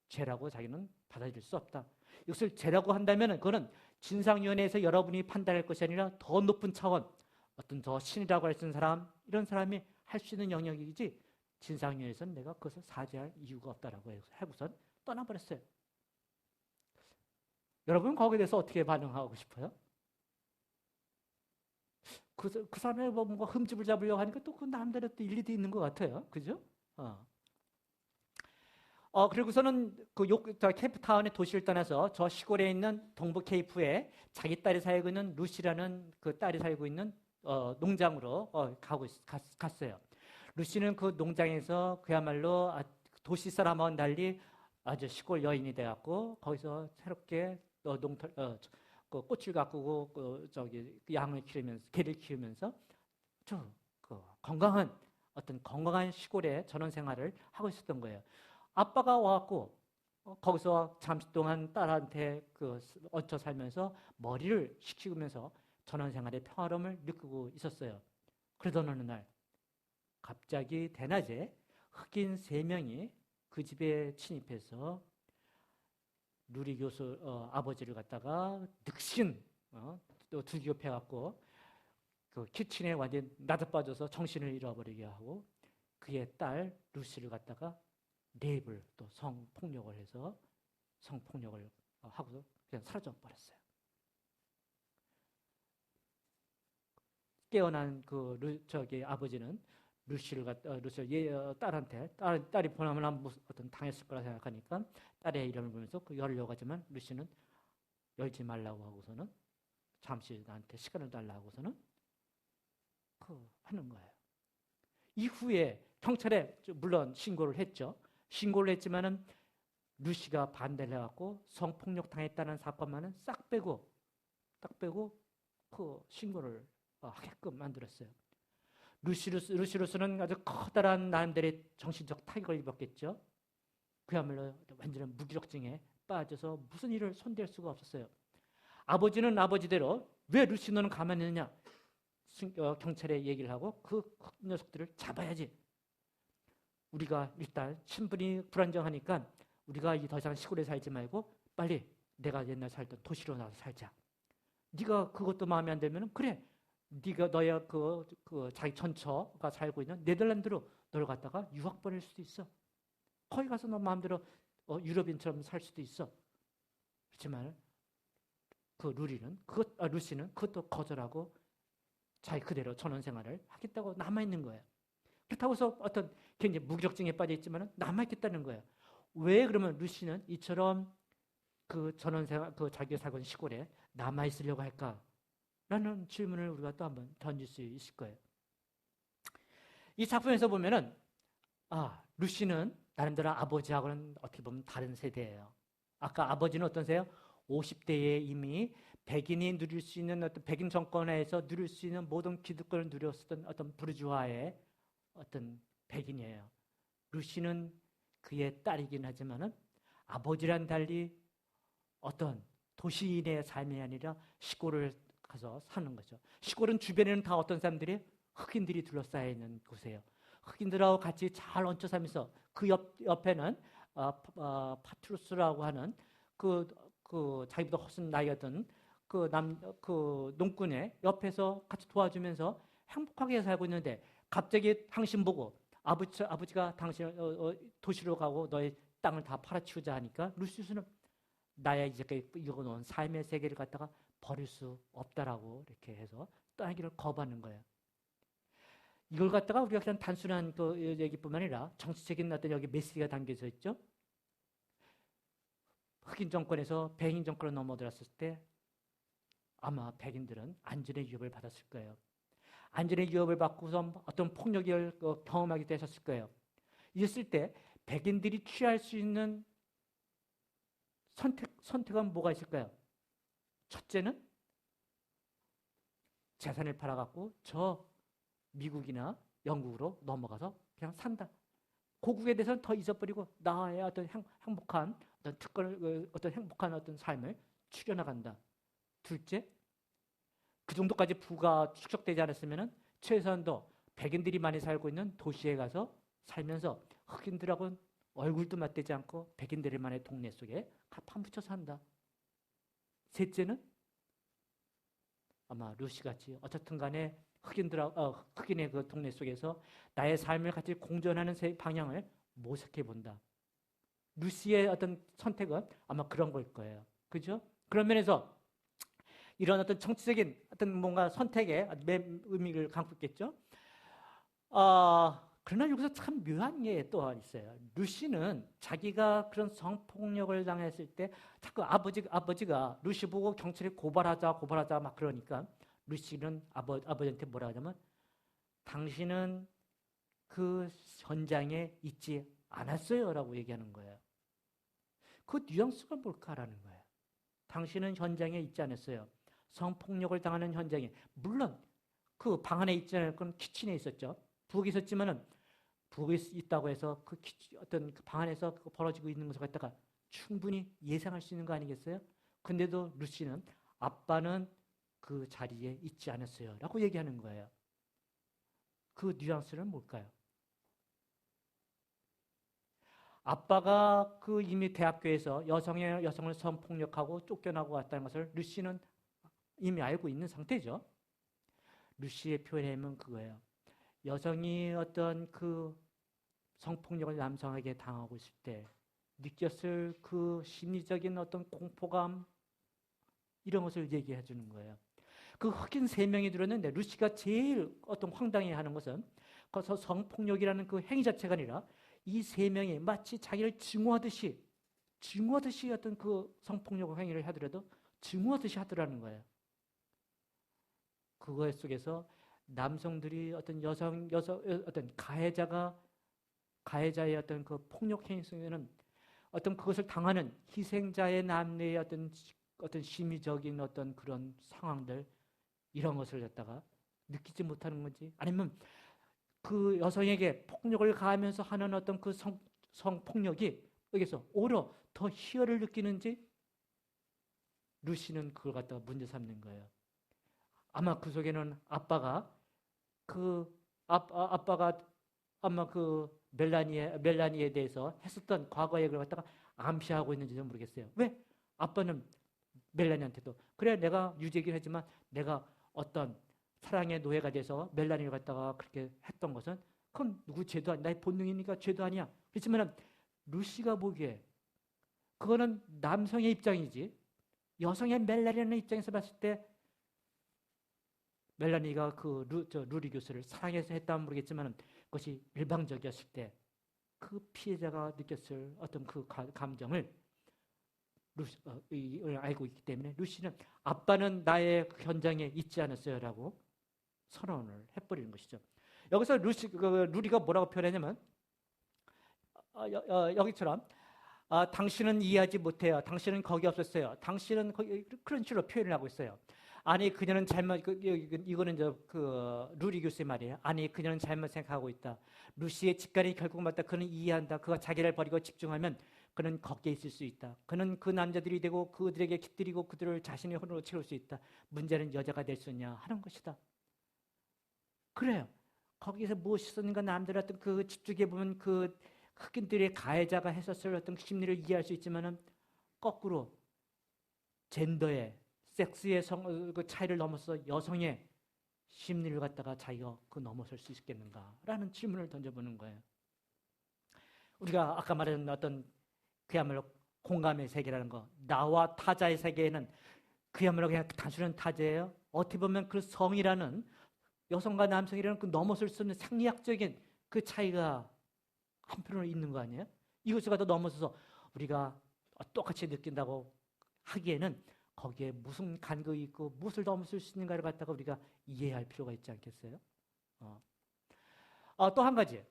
[SPEAKER 2] 죄라고 자기는 받아들일 수 없다. 이것을 죄라고 한다면 그거는 진상위원회에서 여러분이 판단할 것이 아니라 더 높은 차원, 어떤 더 신이라고 할 수 있는 사람, 이런 사람이 할 수 있는 영역이지 진상위원회에서는 내가 그것을 사죄할 이유가 없다라고 하고선 떠나버렸어요. 여러분 거기에 대해서 어떻게 반응하고 싶어요? 그 사람의 뭔가 흠집을 잡으려고 하니까 또 그 나름대로 또 일리도 있는 것 같아요. 그죠? 그리고서는 케이프타운의 도시를 떠나서 저 시골에 있는 동부 케이프에 자기 딸이 살고 있는 루시라는 그 딸이 살고 있는 농장으로 갔어요. 루시는 그 농장에서 그야말로 도시 사람과는 달리 아주 시골 여인이 돼갖고 거기서 새롭게 그 꽃을 가꾸고 양을 키우면서 개를 키우면서 건강한 시골의 전원 생활을 하고 있었던 거예요. 아빠가 와갖고 거기서 잠시 동안 딸한테 얹혀 살면서 머리를 식히면서 전원 생활의 평화로움을 느끼고 있었어요. 그러던 어느 날 갑자기 대낮에 흑인 3명이 그 집에 침입해서 루리 교수 아버지를 갖다가 늑신 또 두기업해갖고 그 키친에 완전 나다빠져서 정신을 잃어버리게 하고 그의 딸 루시를 갖다가 레이프를 또 성폭력을 해서 성폭력을 하고 그냥 사라져 버렸어요. 깨어난 아버지는 루시를 딸한테 딸이 보나마나 어떤 당했을 거라 생각하니까 딸의 이름을 보면서 열려고 하지만 루시는 열지 말라고 하고서는 잠시 나한테 시간을 달라고 하고서는 하는 거예요. 이후에 경찰에 물론 신고를 했죠. 신고를 했지만은 루시가 반대를 해갖고 성폭력 당했다는 사건만은 싹 빼고 그 신고를 하게끔 만들었어요. 루시로서는 아주 커다란 나름대로의 정신적 타격을 입었겠죠. 그야말로 완전한 무기력증에 빠져서 무슨 일을 손댈 수가 없었어요. 아버지는 아버지대로 왜 루시 너는 가만히 있느냐? 경찰에 얘기를 하고 그 녀석들을 잡아야지. 우리가 일단 신분이 불안정하니까 우리가 더 이상 시골에 살지 말고 빨리 내가 옛날 살던 도시로 나서 살자. 네가 그것도 마음에 안 들면 그래. 네가 너의 그 자기 전처가 살고 있는 네덜란드로 널 갖다가 유학 보낼 수도 있어. 거기 가서 너 마음대로 유럽인처럼 살 수도 있어. 그렇지만 그 루시는 그것도 거절하고 자기 그대로 전원 생활을 하겠다고 남아있는 거예요. 그렇다고 해서 어떤 굉장히 무기력증에 빠져 있지만 남아있겠다는 거예요. 왜 그러면 루시는 이처럼 그 전원 생활, 그 자기가 살고 있는 시골에 남아있으려고 할까? 라는 질문을 우리가 또 한번 던질 수 있을 거예요. 이 작품에서 보면은, 루시는 나름대로 아버지하고는 어떻게 보면 다른 세대예요. 아까 아버지는 어떤 세요? 50대에 이미 백인이 누릴 수 있는 어떤 백인 정권에서 누릴 수 있는 모든 기득권을 누렸었던 어떤 부르주아의 어떤 백인이에요. 루시는 그의 딸이긴 하지만은 아버지랑 달리 어떤 도시인의 삶이 아니라 시골을 가서 사는 거죠. 시골은 주변에는 다 어떤 사람들이 흑인들이 둘러싸여 있는 곳이에요. 흑인들하고 같이 잘 얹혀 살면서 그 옆에는 파트루스라고 하는 그 자기보다 훨씬 나이였던 그 농꾼의 옆에서 같이 도와주면서 행복하게 살고 있는데 갑자기 당신 보고 아버지가 당신을 도시로 가고 너의 땅을 다 팔아치우자 하니까 루시우스는 나의 이제 이어놓은 삶의 세계를 갖다가 버릴 수 없다라고 이렇게 해서 떠나기를 거부하는 거예요. 이걸 갖다가 우리가 그냥 단순한 그 얘기뿐만 아니라 정치적인 어떤 여기 메시지가 담겨져 있죠. 흑인 정권에서 백인 정권으로 넘어들었을 때 아마 백인들은 안전의 위협을 받았을 거예요. 안전의 위협을 받고서 어떤 폭력을 경험하게 되셨을 거예요. 이랬을 때 백인들이 취할 수 있는 선택은 뭐가 있을까요? 첫째는 재산을 팔아갖고 저 미국이나 영국으로 넘어가서 그냥 산다. 고국에 대해서는 더 잊어버리고 나의 어떤 행복한 어떤 특권을 어떤 행복한 어떤 삶을 추려나간다. 둘째, 그 정도까지 부가 축적되지 않았으면은 최소한도 백인들이 많이 살고 있는 도시에 가서 살면서 흑인들하고는 얼굴도 맞대지 않고 백인들만의 동네 속에 파묻혀 산다. 셋째는 아마 루시같이 어쨌든 간에 흑인의 그 동네 속에서 나의 삶을 같이 공존하는 방향을 모색해 본다. 루시의 어떤 선택은 아마 그런 걸 거예요. 그죠? 그런 면에서 이런 어떤 정치적인 어떤 뭔가 선택에 의미를 갖고 있겠죠? 그러나 여기서 참 묘한 게 또 있어요. 루시는 자기가 그런 성폭력을 당했을 때 자꾸 아버지가 루시 보고 경찰에 고발하자 막 그러니까 루시는 아버지한테 뭐라 하냐면 당신은 그 현장에 있지 않았어요 라고 얘기하는 거예요. 그 뉘앙스가 뭘까라는 거예요. 당신은 현장에 있지 않았어요. 성폭력을 당하는 현장에 물론 그 방 안에 있지 않을 건 키친에 있었죠. 부엌에 있었지만은 부엌에 있다고 해서 어떤 방 안에서 벌어지고 있는 것을 갖다가 충분히 예상할 수 있는 거 아니겠어요? 근데도 루시는 아빠는 그 자리에 있지 않았어요 라고 얘기하는 거예요. 그 뉘앙스는 뭘까요? 아빠가 그 이미 대학교에서 여성을 성폭력하고 쫓겨나고 왔다는 것을 루시는 이미 알고 있는 상태죠. 루시의 표현은 그거예요. 여성이 어떤 그 성폭력을 남성에게 당하고 있을 때 느꼈을 그 심리적인 어떤 공포감 이런 것을 얘기해 주는 거예요. 그 흑인 3명이 들었는데 루시가 제일 어떤 황당해하는 것은 거기서 성폭력이라는 그 행위 자체가 아니라 이 3명이 마치 자기를 증오하듯이 어떤 그 성폭력 행위를 하더라도 증오하듯이 하더라는 거예요. 그거 속에서 남성들이 어떤 어떤 가해자의 어떤 그 폭력 행위 속에는 어떤 그것을 당하는 희생자의 남녀의 어떤 심리적인 어떤 그런 상황들 이런 것을 갖다가 느끼지 못하는 건지 아니면 그 여성에게 폭력을 가하면서 하는 어떤 그 성폭력이 여기서 오히려 더 희열을 느끼는지 루시는 그걸 갖다가 문제 삼는 거예요. 아마 그 속에는 아빠가 아마 그 멜라니에 대해서 했었던 과거의 걸 갖다가 암시하고 있는지는 모르겠어요. 왜? 아빠는 멜라니한테도 그래 내가 유죄긴 하지만 내가 어떤 사랑의 노예가 돼서 멜라니를 갖다가 그렇게 했던 것은 그건 누구 죄도 아니야. 나의 본능이니까 죄도 아니야. 그렇지만 루시가 보기에 그거는 남성의 입장이지 여성의 멜라니라는 입장에서 봤을 때 멜라니가 그 루리 교수를 사랑해서 했다면 모르겠지만 그것이 일방적이었을 때 그 피해자가 느꼈을 어떤 그 감정을 알고 있기 때문에 루시는 아빠는 나의 현장에 있지 않았어요라고 선언을 해버리는 것이죠. 여기서 루리가 뭐라고 표현했냐면 여기처럼 당신은 이해하지 못해요. 당신은 거기 없었어요. 당신은 그런 식으로 표현을 하고 있어요. 아니 그녀는 잘못 이거는 루리 교수의 말이에요. 아니 그녀는 잘못 생각하고 있다. 루시의 직관이 결국 맞다. 그는 이해한다. 그가 자기를 버리고 집중하면 그는 거기에 있을 수 있다. 그는 그 남자들이 되고 그들에게 깃들이고 그들을 자신의 혼으로 채울 수 있다. 문제는 여자가 될 수 있냐 하는 것이다. 그래요. 거기서 무엇이 있었는가 남들 어떤 그 집중해 보면 그 흑인들의 가해자가 했었을 어떤 심리를 이해할 수 있지만은 거꾸로 젠더의 섹스의 그 차이를 넘어서 여성의 심리를 갖다가 자기가 그 넘어설 수 있겠는가라는 질문을 던져보는 거예요. 우리가 아까 말했던 어떤 그야말로 공감의 세계라는 거, 나와 타자의 세계에는 그야말로 그냥 단순한 타자예요. 어떻게 보면 그 성이라는 여성과 남성이라는 그 넘어설 수 없는 생리학적인 그 차이가 한편으로 있는 거 아니에요? 이것을 갖다 넘어서서 우리가 똑같이 느낀다고 하기에는 거기에 무슨 간극이 있고 무엇을 넘어설 수 있는가를 갖다가 우리가 이해할 필요가 있지 않겠어요? 또 한 가지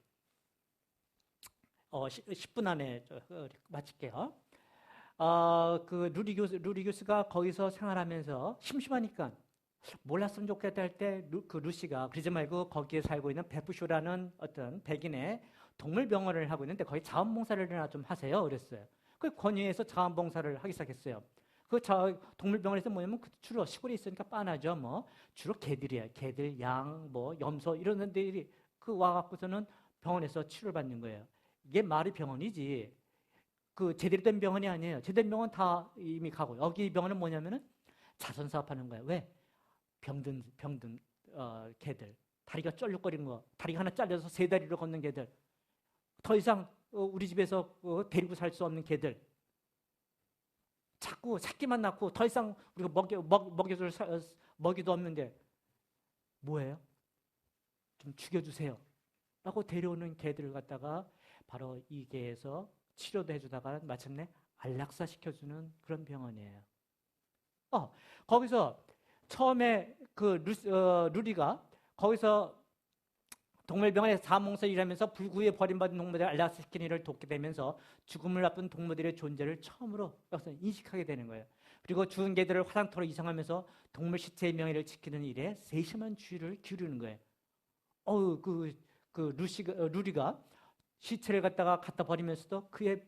[SPEAKER 2] 10분 안에 마칠게요. 그 루리 교수가 거기서 생활하면서 심심하니까 몰랐으면 좋겠다 할 때 그 루시가 그러지 말고 거기에 살고 있는 베프쇼라는 어떤 백인의 동물병원을 하고 있는데 거기 자원봉사를 좀 하세요. 그랬어요. 그 권유해서 자원봉사를 하기 시작했어요. 그 동물병원에서 뭐냐면 주로 시골에 있으니까 빤하죠. 뭐 주로 개들이에요. 개들, 양, 뭐 염소 이런 데들이 그 와갖고서는 병원에서 치료를 받는 거예요. 이게 말이 병원이지. 그 제대로 된 병원이 아니에요. 제대로 된 병원 다 이미 가고 여기 병원은 뭐냐면은 자선 사업하는 거예요. 왜? 병든 개들 다리가 쩔룩거리는 거, 다리가 하나 잘려서 세 다리로 걷는 개들, 더 이상 우리 집에서 데리고 살 수 없는 개들. 자꾸 새끼만 낳고 더 이상 우리가 먹여줄 먹이도 없는데 뭐예요? 좀 죽여주세요 라고 데려오는 개들을 갖다가 바로 이 개에서 치료도 해주다가 마침내 안락사시켜주는 그런 병원이에요. 거기서 처음에 그 루리가 거기서 동물병원에서 자원봉사 일하면서 불구에 버림받은 동물들을 안락사시키는 일을 돕게 되면서 죽음을 앞둔 동물들의 존재를 처음으로 여기서 인식하게 되는 거예요. 그리고 죽은 개들을 화장터로 이송하면서 동물 시체의 명예를 지키는 일에 세심한 주의를 기울이는 거예요. 루리가 시체를 갖다 버리면서도 그의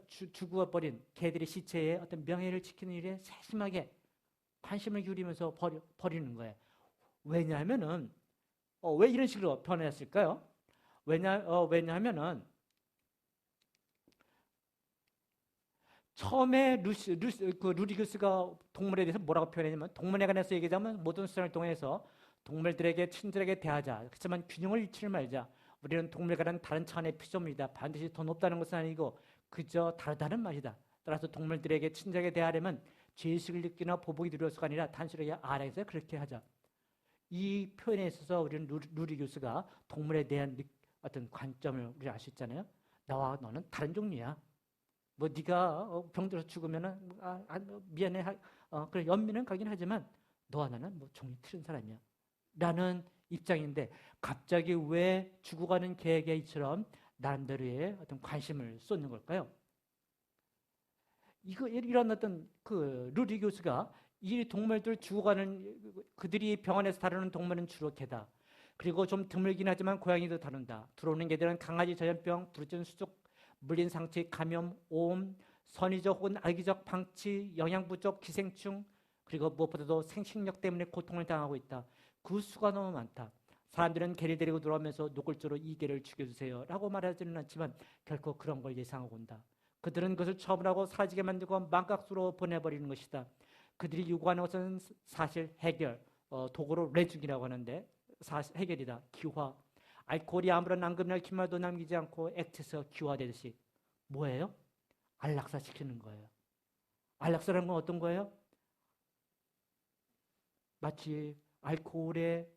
[SPEAKER 2] 죽어버린 개들의 시체의 어떤 명예를 지키는 일에 세심하게 관심을 기울이면서 버리는 거예요. 왜냐하면은 왜 이런 식으로 변했을까요? 왜냐하면은 처음에 루리 교수가 동물에 대해서 뭐라고 표현했냐면 동물에 관해서 얘기하자면 모든 수단을 통해서 동물들에게 친절하게 대하자. 그렇지만 균형을 잃지 말자. 우리는 동물과는 다른 차원의 피조물이다. 반드시 더 높다는 것은 아니고 그저 다르다는 말이다. 따라서 동물들에게 친절하게 대하려면 죄의식을 느끼나 보복이 두려워서가 아니라 단순하게 알아서 그렇게 하자. 이 표현에 있어서 우리는 루리 교수가 동물에 대한 어떤 관점을 우리 알 수 있잖아요. 나와 너는 다른 종류야. 뭐 네가 병들어서 죽으면은 미안해. 그래 연민은 가긴 하지만 너와 나는 뭐 종이 틀린 사람이야. 라는 입장인데 갑자기 왜 죽어가는 개개처럼 나름대로의 어떤 관심을 쏟는 걸까요? 이런 어떤 그 루리 교수가 이 동물들 죽어가는 그들이 병원에서 다루는 동물은 주로 개다. 그리고 좀 드물긴 하지만 고양이도 다룬다. 들어오는 개들은 강아지 전염병, 부르짖은 수족, 물린 상처, 감염, 오음, 선의적 혹은 악의적 방치, 영양 부족, 기생충, 그리고 무엇보다도 생식력 때문에 고통을 당하고 있다. 그 수가 너무 많다. 사람들은 개를 데리고 들어오면서 노골적으로 이 개를 죽여주세요 라고 말하지는 않지만 결코 그런 걸 예상하고 온다. 그들은 그것을 처분하고 사라지게 만들고 망각수로 보내버리는 것이다. 그들이 요구하는 것은 사실 해결, 도구로 레죽이라고 하는데 해결이다. 기화. 알코올이 아무런 앙금이나 기말도 남기지 않고 액체에서 기화되듯이 뭐예요? 안락사시키는 거예요. 안락사라는 건 어떤 거예요? 마치 알코올이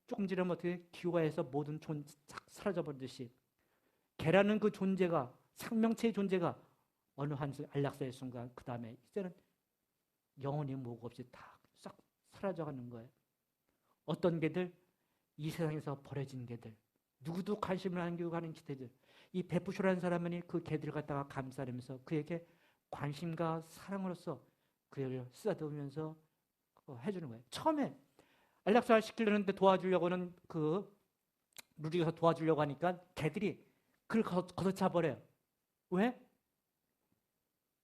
[SPEAKER 2] 조금 지나면 어떻게 기화해서 모든 싹 사라져버리듯이 개라는 그 존재가 생명체의 존재가 어느 한 안락사의 순간 그 다음에 이제는 영원히 뭐가 없이 다 싹 사라져가는 거예요. 어떤 개들? 이 세상에서 버려진 개들, 누구도 관심을 안 기울고 가는 개들. 이 베푸쇼라는 사람은 그 개들을 갖다가 감싸면서 그에게 관심과 사랑으로서 그를 쓰다듬으면서 해주는 거예요. 처음에 안락사를 시키려는데 도와주려고는 루리교서 도와주려고 하니까 개들이 그를 걷어차버려요. 왜?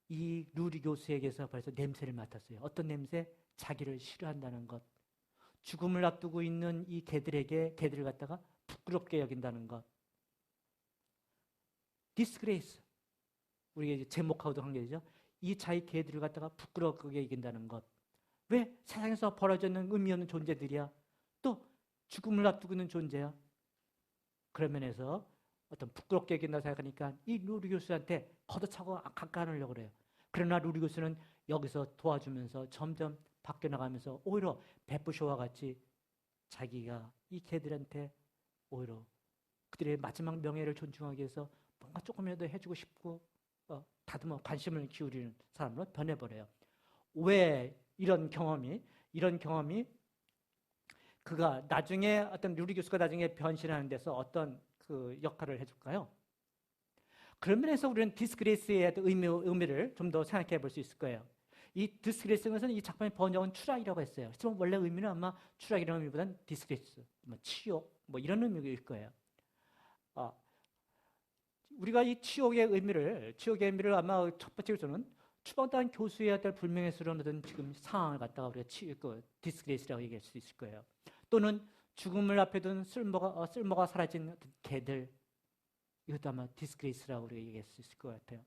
[SPEAKER 2] 이 루리 교수에게서 벌써 냄새를 맡았어요. 어떤 냄새? 자기를 싫어한다는 것. 죽음을 앞두고 있는 이 개들을 갖다가 부끄럽게 여긴다는 것. 디스그레이스. 우리가 이제 제목하고도 관계되죠. 이 자기 개들을 갖다가 부끄럽게 여긴다는 것. 왜? 세상에서 벌어지는 의미 없는 존재들이야. 또 죽음을 앞두고 있는 존재야. 그런 면에서 어떤 부끄럽게 여긴다고 생각하니까 이 루리 교수한테 걷어차고 가까워하려고 그래요. 그러나 루리 교수는 여기서 도와주면서 점점 바뀌어나가면서 오히려 베푸쇼와 같이 자기가 이 개들한테 오히려 그들의 마지막 명예를 존중하기 위해서 뭔가 조금이라도 해주고 싶고 다듬어 관심을 기울이는 사람으로 변해버려요. 왜 이런 경험이 그가 나중에 어떤 루리 교수가 나중에 변신하는 데서 어떤 그 역할을 해줄까요? 그런 면에서 우리는 디스그레이스의 의미를 좀 더 생각해 볼 수 있을 거예요. 이 디스그레이스는 것은 이 작품의 번역은 추락이라고 했어요. 하지만 원래 의미는 아마 추락이라는 의미보다는 디스그레이스, 치욕, 이런 의미일 거예요. 우리가 이 치욕의 의미를 아마 첫 번째 교수는 추방당한 교수의 될 불명예스러운 어떤 지금 상황을 갖다가 우리가 디스그레이스라고 얘기할 수 있을 거예요. 또는 죽음을 앞에 둔 쓸모가 사라진 어떤 개들, 이것도 아마 디스그레이스라고 우리가 얘기할 수 있을 것 같아요.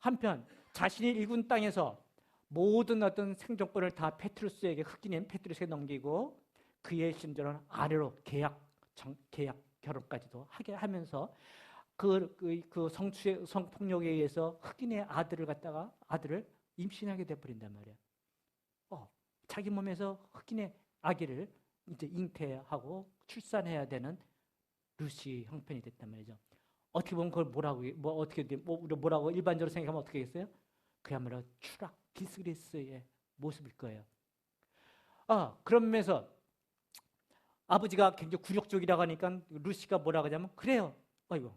[SPEAKER 2] 한편 자신이 일군 땅에서 모든 어떤 생존권을 다 흑인인 페트루스에게 넘기고 그의 심지어는 아내로 계약 결혼까지도 하게 하면서 그 성폭력에 의해서 흑인의 아들을 임신하게 돼버린단 말이야. 자기 몸에서 흑인의 아기를 이제 잉태하고 출산해야 되는 루시 형편이 됐단 말이죠. 어떻게 보면 그걸 뭐라고 일반적으로 생각하면 어떻게 하겠어요? 그야말로 추락, 디스그레이스의 모습일 거예요. 그런 면에서 아버지가 굉장히 굴욕적이라고 하니까 루시가 뭐라고 하냐면 그래요. 아이고.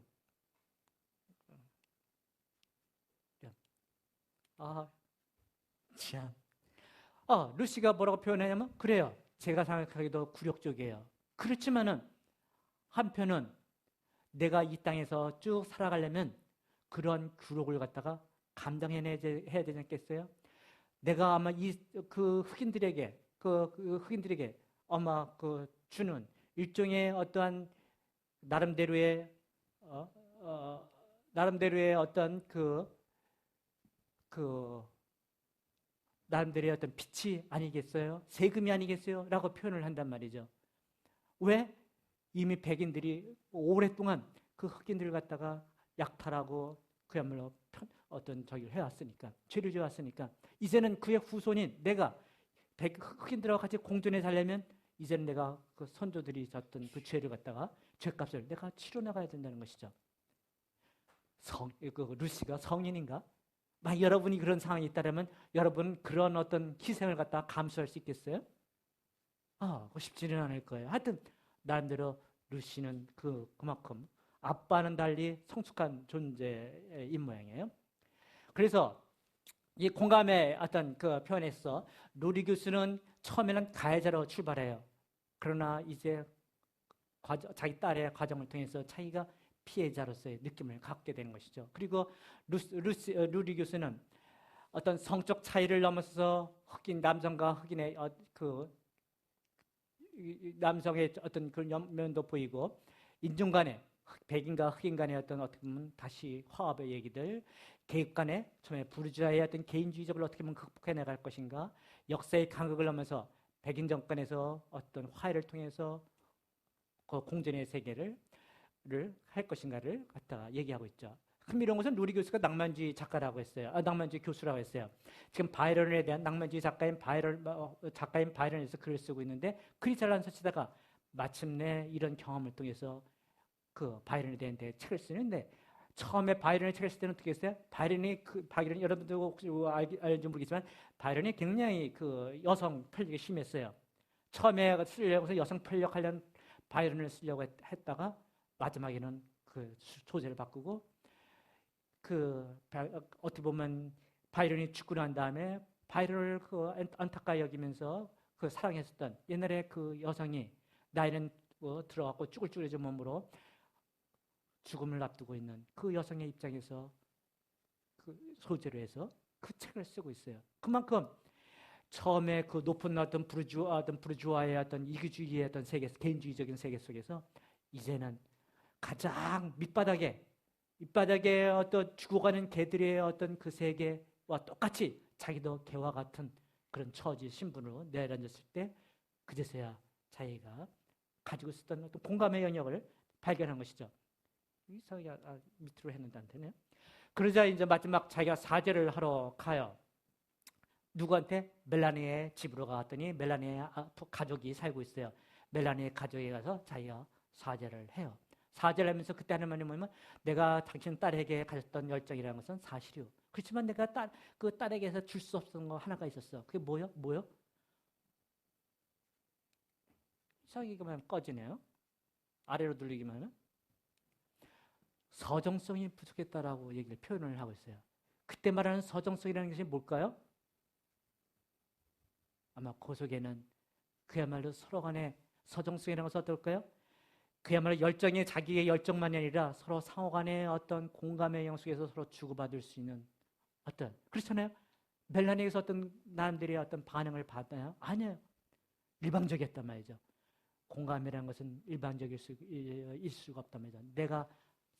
[SPEAKER 2] 참. 루시가 뭐라고 표현하냐면 그래요. 제가 생각하기도 굴욕적이에요. 그렇지만은 한편은 내가 이 땅에서 쭉 살아가려면 그런 굴욕을 갖다가 감당해야 되지 않겠어요? 내가 아마 그 흑인들에게 아마 주는 일종의 어떠한 나름대로의 어떤 나름대로의 어떤 빛이 아니겠어요? 세금이 아니겠어요? 라고 표현을 한단 말이죠. 왜? 이미 백인들이 오랫동안 그 흑인들을 갖다가 약탈하고 그야말로 어떤 저기를 해왔으니까, 죄를 지어왔으니까, 이제는 그의 후손인 내가 흑인들하고 같이 공존해 살려면 이제는 내가 그 선조들이 졌던 그 죄를 갖다가 죄값을 내가 치러 나가야 된다는 것이죠. 루시가 성인인가? 만약 여러분이 그런 상황이 있다면 여러분은 그런 어떤 희생을 갖다가 감수할 수 있겠어요? 쉽지는 않을 거예요. 하여튼 나름대로 루시는 그만큼 아빠는 달리 성숙한 존재인 모양이에요. 그래서 이 공감의 어떤 그 표현에서 루리 교수는 처음에는 가해자로 출발해요. 그러나 이제 자기 딸의 과정을 통해서 자기가 피해자로서의 느낌을 갖게 되는 것이죠. 그리고 루리 교수는 어떤 성적 차이를 넘어서서 흑인 남성과 흑인의 남성의 어떤 그런 면도 보이고 인종 간의 백인과 흑인 간의 어떻게 보면 다시 화합의 얘기들, 계급 간의 처음에 부르주아의 어떤 개인주의적을 어떻게 보면 극복해 나갈 것인가, 역사의 간극을 넘어서 백인 정권에서 어떤 화해를 통해서 그 공존의 세계를 할 것인가를 갖다가 얘기하고 있죠. 흥미로운 것은 루리 교수가 낭만주의 작가라고 했어요. 낭만주의 교수라고 했어요. 지금 바이런에 대한 낭만주의 작가인 바이런에서 글을 쓰고 있는데 글이 잘 안 써지다가 마침내 이런 경험을 통해서 그 바이런에 대한 책을 쓰는데 처음에 바이런의 책을 쓸 때는 어떻게 했어요? 바이런이 여러분들 혹시 알지 모르겠지만 바이런이 굉장히 그 여성 편력이 심했어요. 처음에 쓰려고 해서 여성 편력 관련 바이런을 쓰려고 했다가 마지막에는 그 소재를 바꾸고 어떻게 보면 바이런이 죽고 난 다음에 바이런을 안타까이 여기면서 그 사랑했었던 옛날에 그 여성이 나이는 들어갔고 쭈글쭈글해진 몸으로 죽음을 앞두고 있는 그 여성의 입장에서 그 소재로 해서 그 책을 쓰고 있어요. 그만큼 처음에 그 높은 어떤 부르주아의 어떤 이기주의의 어떤 세계, 개인주의적인 세계 속에서 이제는 가장 밑바닥에 어떤 죽어가는 개들의 어떤 그 세계와 똑같이 자기도 개와 같은 그런 처지 신분으로 내려앉았을 때 그제서야 자기가 가지고 있었던 어떤 공감의 영역을 발견한 것이죠. 이상하게 밑으로 했는데 안 되네요. 그러자 이제 마지막 자기가 사죄를 하러 가요. 누구한테? 멜라니의 집으로 갔더니 멜라니의 가족이 살고 있어요. 멜라니의 가족에 가서 자기가 사죄를 해요. 사죄를 하면서 그때 하는 말이 뭐냐면 내가 당신 딸에게 가졌던 열정이라는 것은 사실이요. 그렇지만 내가 그 딸에게서 줄 수 없었던 거 하나가 있었어. 그게 뭐요? 이상하게만 꺼지네요. 아래로 돌리기만 하면. 서정성이 부족했다라고 얘기를 표현을 하고 있어요. 그때 말하는 서정성이라는 것이 뭘까요? 아마 그 속에는 그야말로 서로 간의 서정성이라는 것은 어떨까요? 그야말로 열정이 자기의 열정만이 아니라 서로 상호 간의 어떤 공감의 영 속에서 서로 주고받을 수 있는 어떤, 그렇잖아요? 멜라니에서 어떤 남들의 어떤 반응을 받나요? 아니에요. 일방적이었단 말이죠. 공감이라는 것은 일반적일 수가 없단 말이죠. 내가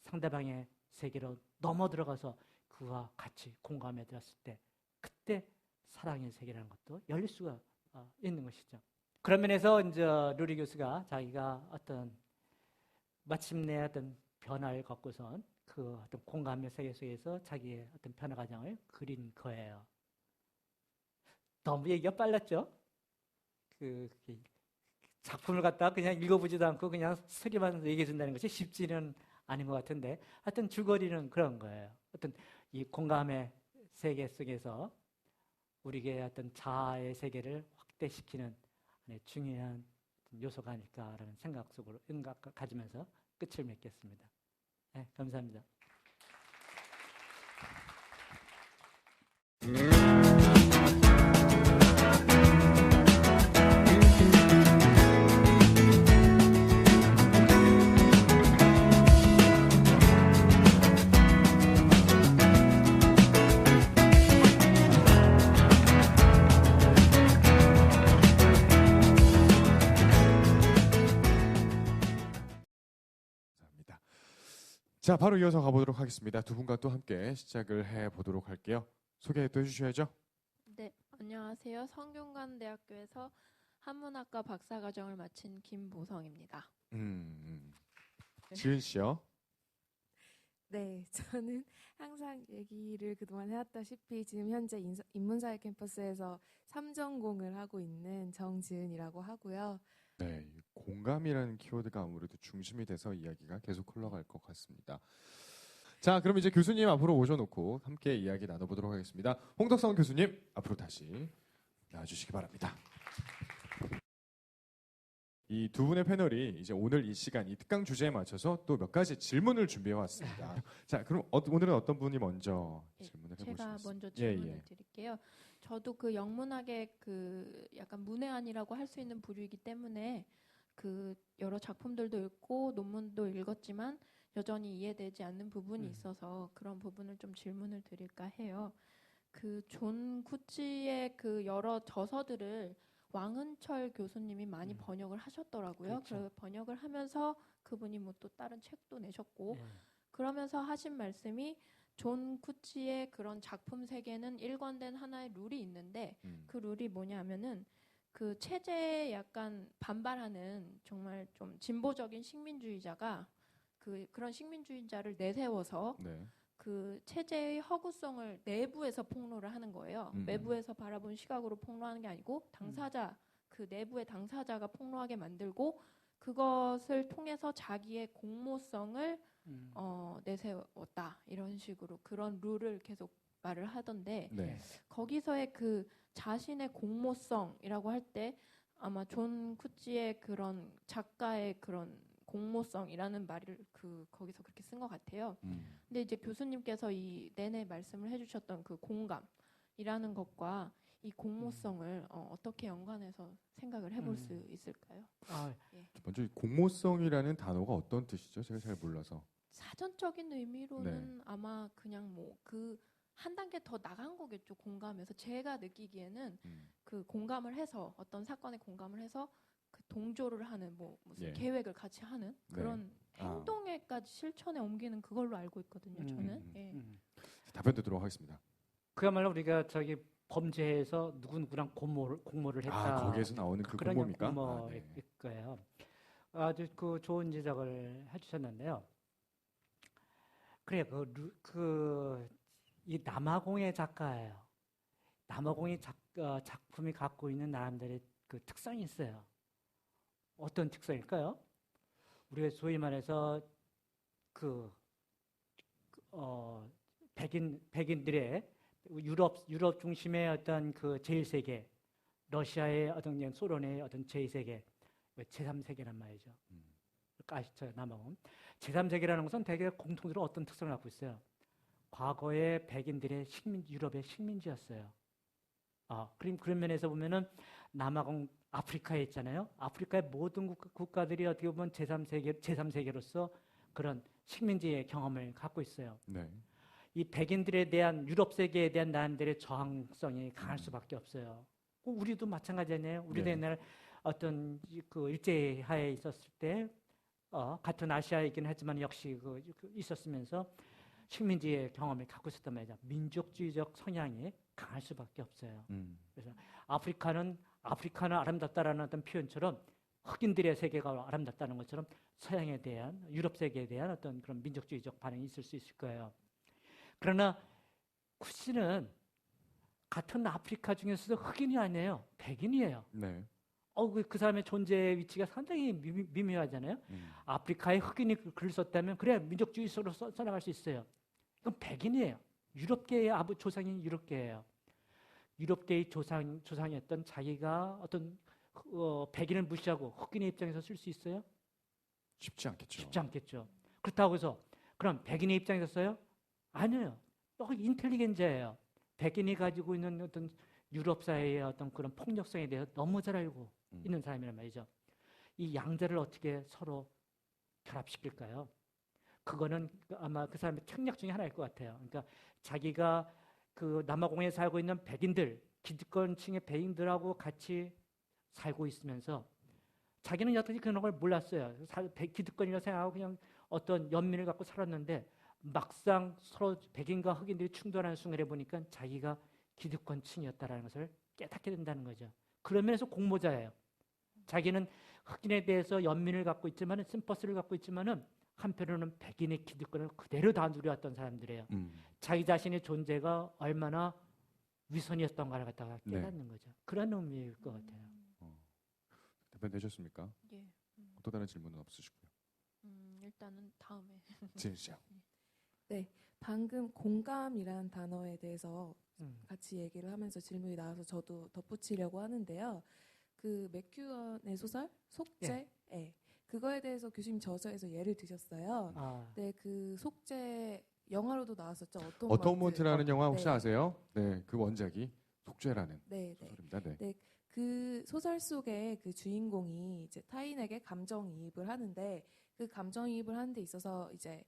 [SPEAKER 2] 상대방의 세계로 넘어 들어가서 그와 같이 공감해 들었을 때 그때 사랑의 세계라는 것도 열릴 수가 있는 것이죠. 그런 면에서 이제 루리 교수가 자기가 어떤 마침내 어떤 변화를 겪고선 그 어떤 공감의 세계 속에서 자기의 어떤 변화 과정을 그린 거예요. 너무 얘기가 빨랐죠? 그 작품을 갖다가 그냥 읽어보지도 않고 그냥 스토리만 얘기해 준다는 것이 쉽지는 않은 것 같은데 하여튼 줄거리는 그런 거예요. 어떤 이 공감의 세계 속에서 우리의 어떤 자아의 세계를 확대시키는 중요한 요소가 아닐까라는 생각 가지면서 끝을 맺겠습니다. 네, 감사합니다.
[SPEAKER 1] 자, 바로 이어서 가보도록 하겠습니다. 두 분과 또 함께 시작을 해보도록 할게요. 소개 또 해주셔야죠.
[SPEAKER 3] 네, 안녕하세요. 성균관대학교에서 한문학과 박사과정을 마친 김보성입니다.
[SPEAKER 1] 지은 씨요?
[SPEAKER 4] 네, 저는 항상 얘기를 그동안 해왔다시피 지금 현재 인문사회 캠퍼스에서 3전공을 하고 있는 정지은이라고 하고요.
[SPEAKER 1] 네, 공감이라는 키워드가 아무래도 중심이 돼서 이야기가 계속 흘러갈 것 같습니다. 자, 그럼 이제 교수님 앞으로 모셔놓고 함께 이야기 나눠보도록 하겠습니다. 홍덕성 교수님 앞으로 다시 나와주시기 바랍니다. 이 두 분의 패널이 이제 오늘 이 시간 이 특강 주제에 맞춰서 또 몇 가지 질문을 준비해 왔습니다. 자, 그럼 오늘은 어떤 분이 먼저 질문을 해보시겠어요?
[SPEAKER 3] 제가 먼저 질문을 드릴게요. 저도 그 영문학의 그 약간 문외한이라고 할 수 있는 부류이기 때문에 그 여러 작품들도 읽고 논문도 읽었지만 여전히 이해되지 않는 부분이
[SPEAKER 2] 음.
[SPEAKER 3] 있어서 그런 부분을 좀 질문을 드릴까 해요. 그 존 쿠치의 그 여러 저서들을 왕은철 교수님이 많이 번역을 하셨더라고요.
[SPEAKER 2] 그렇죠.
[SPEAKER 3] 그 번역을 하면서 그분이 뭐 또 다른 책도 내셨고
[SPEAKER 2] 예.
[SPEAKER 3] 그러면서 하신 말씀이 존 쿠치의 그런 작품 세계는 일관된 하나의 룰이 있는데 그 룰이 뭐냐면은 그 체제에 약간 반발하는 정말 좀 진보적인 식민주의자가 그런 식민주의자를 내세워서
[SPEAKER 1] 네.
[SPEAKER 3] 그 체제의 허구성을 내부에서 폭로를 하는 거예요. 외부에서 바라본 시각으로 폭로하는 게 아니고 당사자 그 내부의 당사자가 폭로하게 만들고 그것을 통해서 자기의 공모성을 내세웠다 이런 식으로 그런 룰을 계속 말을 하던데
[SPEAKER 1] 네.
[SPEAKER 3] 거기서의 그 자신의 공모성이라고 할 때 아마 존 쿠치의 그런 작가의 그런 공모성이라는 말을 거기서 그렇게 쓴 것 같아요. 근데 이제 교수님께서 이 내내 말씀을 해주셨던 그 공감이라는 것과 이 공모성을 어떻게 연관해서 생각을 해볼 수 있을까요?
[SPEAKER 2] 아,
[SPEAKER 1] 먼저 이 공모성이라는 단어가 어떤 뜻이죠? 제가 잘 몰라서.
[SPEAKER 3] 사전적인 의미로는 아마 그냥 뭐 한 단계 더 나간 거겠죠. 공감에서 제가 느끼기에는 그 공감을 해서 어떤 사건에 공감을 해서 그 동조를 하는 뭐 무슨
[SPEAKER 1] 예.
[SPEAKER 3] 계획을 같이 하는 그런
[SPEAKER 1] 아.
[SPEAKER 3] 행동에까지 실천에 옮기는 그걸로 알고 있거든요. 저는 예.
[SPEAKER 1] 답변 듣도록 하겠습니다.
[SPEAKER 2] 그야말로 우리가 저기 범죄에서 누구누구랑 공모를 했다.
[SPEAKER 1] 거기에서 나오는 그
[SPEAKER 2] 그런
[SPEAKER 1] 공모입니까?
[SPEAKER 2] 공모일
[SPEAKER 1] 네.
[SPEAKER 2] 거예요. 아주 그 좋은 지적을 해주셨는데요. 그래 이 남아공의 작가예요. 남아공의 작품이 갖고 있는 나름대로의 그 특성이 있어요. 어떤 특성일까요? 우리가 소위 말해서 백인들의 유럽 중심의 어떤 그 제1세계, 러시아의 어떤 소련의 어떤 제2세계, 제3세계란 말이죠. 아시죠? 남아공. 제3세계라는 것은 대개 공통적으로 어떤 특성을 갖고 있어요? 과거의 백인들의 유럽의 식민지였어요. 그런 면에서 보면은 남아공 아프리카에 있잖아요. 아프리카의 모든 국가들이 어떻게 보면 제3세계로서 그런 식민지의 경험을 갖고 있어요.
[SPEAKER 1] 네.
[SPEAKER 2] 이 백인들에 대한 유럽 세계에 대한 나름대로의 저항성이 강할 수밖에 없어요. 우리도 마찬가지 아니에요. 우리도
[SPEAKER 1] 네.
[SPEAKER 2] 옛날 어떤 그 일제하에 있었을 때 같은 아시아이긴 하지만 역시 있었으면서 식민지의 경험을 갖고 있었단 말이죠. 민족주의적 성향이 강할 수밖에 없어요. 그래서 아프리카는 아름답다라는 어떤 표현처럼 흑인들의 세계가 아름답다는 것처럼 서양에 대한 유럽 세계에 대한 어떤 그런 민족주의적 반응이 있을 수 있을 거예요. 그러나 쿠치는 같은 아프리카 중에서도 흑인이 아니에요. 백인이에요.
[SPEAKER 1] 네.
[SPEAKER 2] 그 사람의 존재의 위치가 상당히 미묘하잖아요. 아프리카의 흑인이 글을 썼다면 그래 민족주의적으로 써나갈 수 있어요. 이건 백인이에요. 유럽계의 조상이 유럽계예요. 유럽계의 조상이었던 자기가 어떤 백인을 무시하고 흑인의 입장에서 쓸 수 있어요?
[SPEAKER 1] 쉽지 않겠죠.
[SPEAKER 2] 쉽지 않겠죠. 그렇다고 해서 그럼 백인의 입장에서 써요? 아니에요. 인텔리겐자예요. 백인이 가지고 있는 어떤 유럽 사회의 어떤 그런 폭력성에 대해서 너무 잘 알고 있는 사람이란 말이죠. 이 양자를 어떻게 서로 결합시킬까요? 그거는 아마 그 사람의 특력 중에 하나일 것 같아요. 그러니까 자기가 그 남아공에 살고 있는 백인들, 기득권층의 백인들하고 같이 살고 있으면서 자기는 여태까지 그런 걸 몰랐어요. 기득권이라고 생각하고 그냥 어떤 연민을 갖고 살았는데 막상 서로 백인과 흑인들이 충돌하는 순간에 보니까 자기가 기득권층이었다라는 것을 깨닫게 된다는 거죠. 그런 면에서 공모자예요. 자기는 흑인에 대해서 연민을 갖고 있지만은 심퍼스를 갖고 있지만은 한편으로는 백인의 기득권을 그대로 다 누려왔던 사람들이에요. 자기 자신의 존재가 얼마나 위선이었던가를 갖다가 깨닫는 거죠. 그런 의미일 것 같아요.
[SPEAKER 1] 답변 되셨습니까?
[SPEAKER 3] 예.
[SPEAKER 1] 또 다른 질문은 없으시고요.
[SPEAKER 3] 일단은 다음에.
[SPEAKER 1] 지은 씨요.
[SPEAKER 4] 네, 방금 공감이란 단어에 대해서 같이 얘기를 하면서 질문이 나와서 저도 덧붙이려고 하는데요. 그 맥큐언의 소설 속죄, 그거에 대해서 교수님 저서에서 예를 드셨어요. 네, 그 속죄 영화로도 나왔었죠.
[SPEAKER 1] 어톤먼트라는 영화 혹시
[SPEAKER 4] 네.
[SPEAKER 1] 아세요? 네, 그 원작이 속죄라는
[SPEAKER 4] 네,
[SPEAKER 1] 소설입니다. 네.
[SPEAKER 4] 네, 그 소설 속에 그 주인공이 이제 타인에게 감정이입을 하는데 그 감정이입을 하는 데 있어서 이제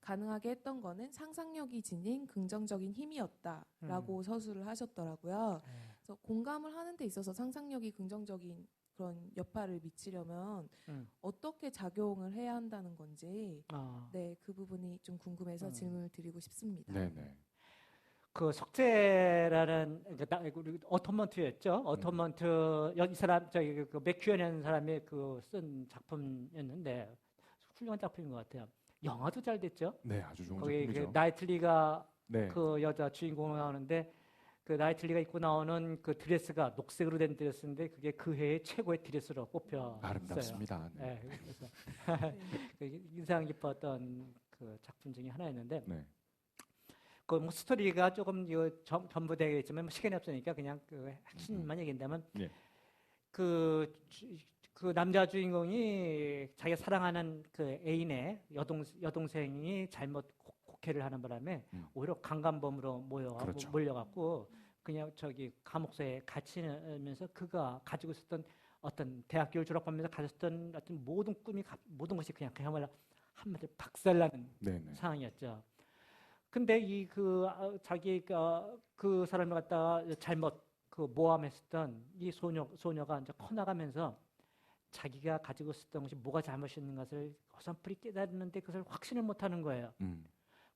[SPEAKER 4] 가능하게 했던 거는 상상력이 지닌 긍정적인 힘이었다라고 서술을 하셨더라고요. 그래서 공감을 하는 데 있어서 상상력이 긍정적인 그런 여파를 미치려면 어떻게 작용을 해야 한다는 건지 네, 그 부분이 좀 궁금해서 질문을 드리고 싶습니다.
[SPEAKER 1] 네네.
[SPEAKER 2] 그 석재라는 어터먼트였죠. 어터먼트 이 사람 저기 그 맥큐언이라는 사람이 그 쓴 작품이었는데 훌륭한 작품인 것 같아요. 영화도 잘 됐죠.
[SPEAKER 1] 네, 아주 좋은
[SPEAKER 2] 거기
[SPEAKER 1] 작품이죠.
[SPEAKER 2] 그 나이틀리가
[SPEAKER 1] 네.
[SPEAKER 2] 그 여자 주인공으로 나오는데 그 나이틀리가 입고 나오는 그 드레스가 녹색으로 된 드레스인데 그게 그 해의 최고의 드레스로 꼽혔어요.
[SPEAKER 1] 아름답습니다. 네.
[SPEAKER 2] 네, 그래서 인상 깊었던 그 작품 중에 하나였는데
[SPEAKER 1] 네.
[SPEAKER 2] 그 뭐 스토리가 조금 전부되어 있지만 뭐 시간이 없으니까 그냥 그 핵심만 얘기한다면
[SPEAKER 1] 예.
[SPEAKER 2] 그 남자 주인공이 자기가 사랑하는 그 애인의 여동생이 잘못 곡해를 하는 바람에 오히려 강간범으로
[SPEAKER 1] 그렇죠.
[SPEAKER 2] 몰려갖고 그냥 저기 감옥소에 갇히면서 그가 가지고 있었던 어떤 대학교를 졸업하면서 가졌던 어떤 모든 꿈이 모든 것이 그야말로 한마디로 박살나는
[SPEAKER 1] 네네.
[SPEAKER 2] 상황이었죠. 근데 자기 그 사람을 갖다가 잘못 그 모함했었던 이 소녀가 이제 커나가면서 자기가 가지고 있었던 것이 뭐가 잘못이었는 것을 어설프게 깨달았는데 그것을 확신을 못하는 거예요.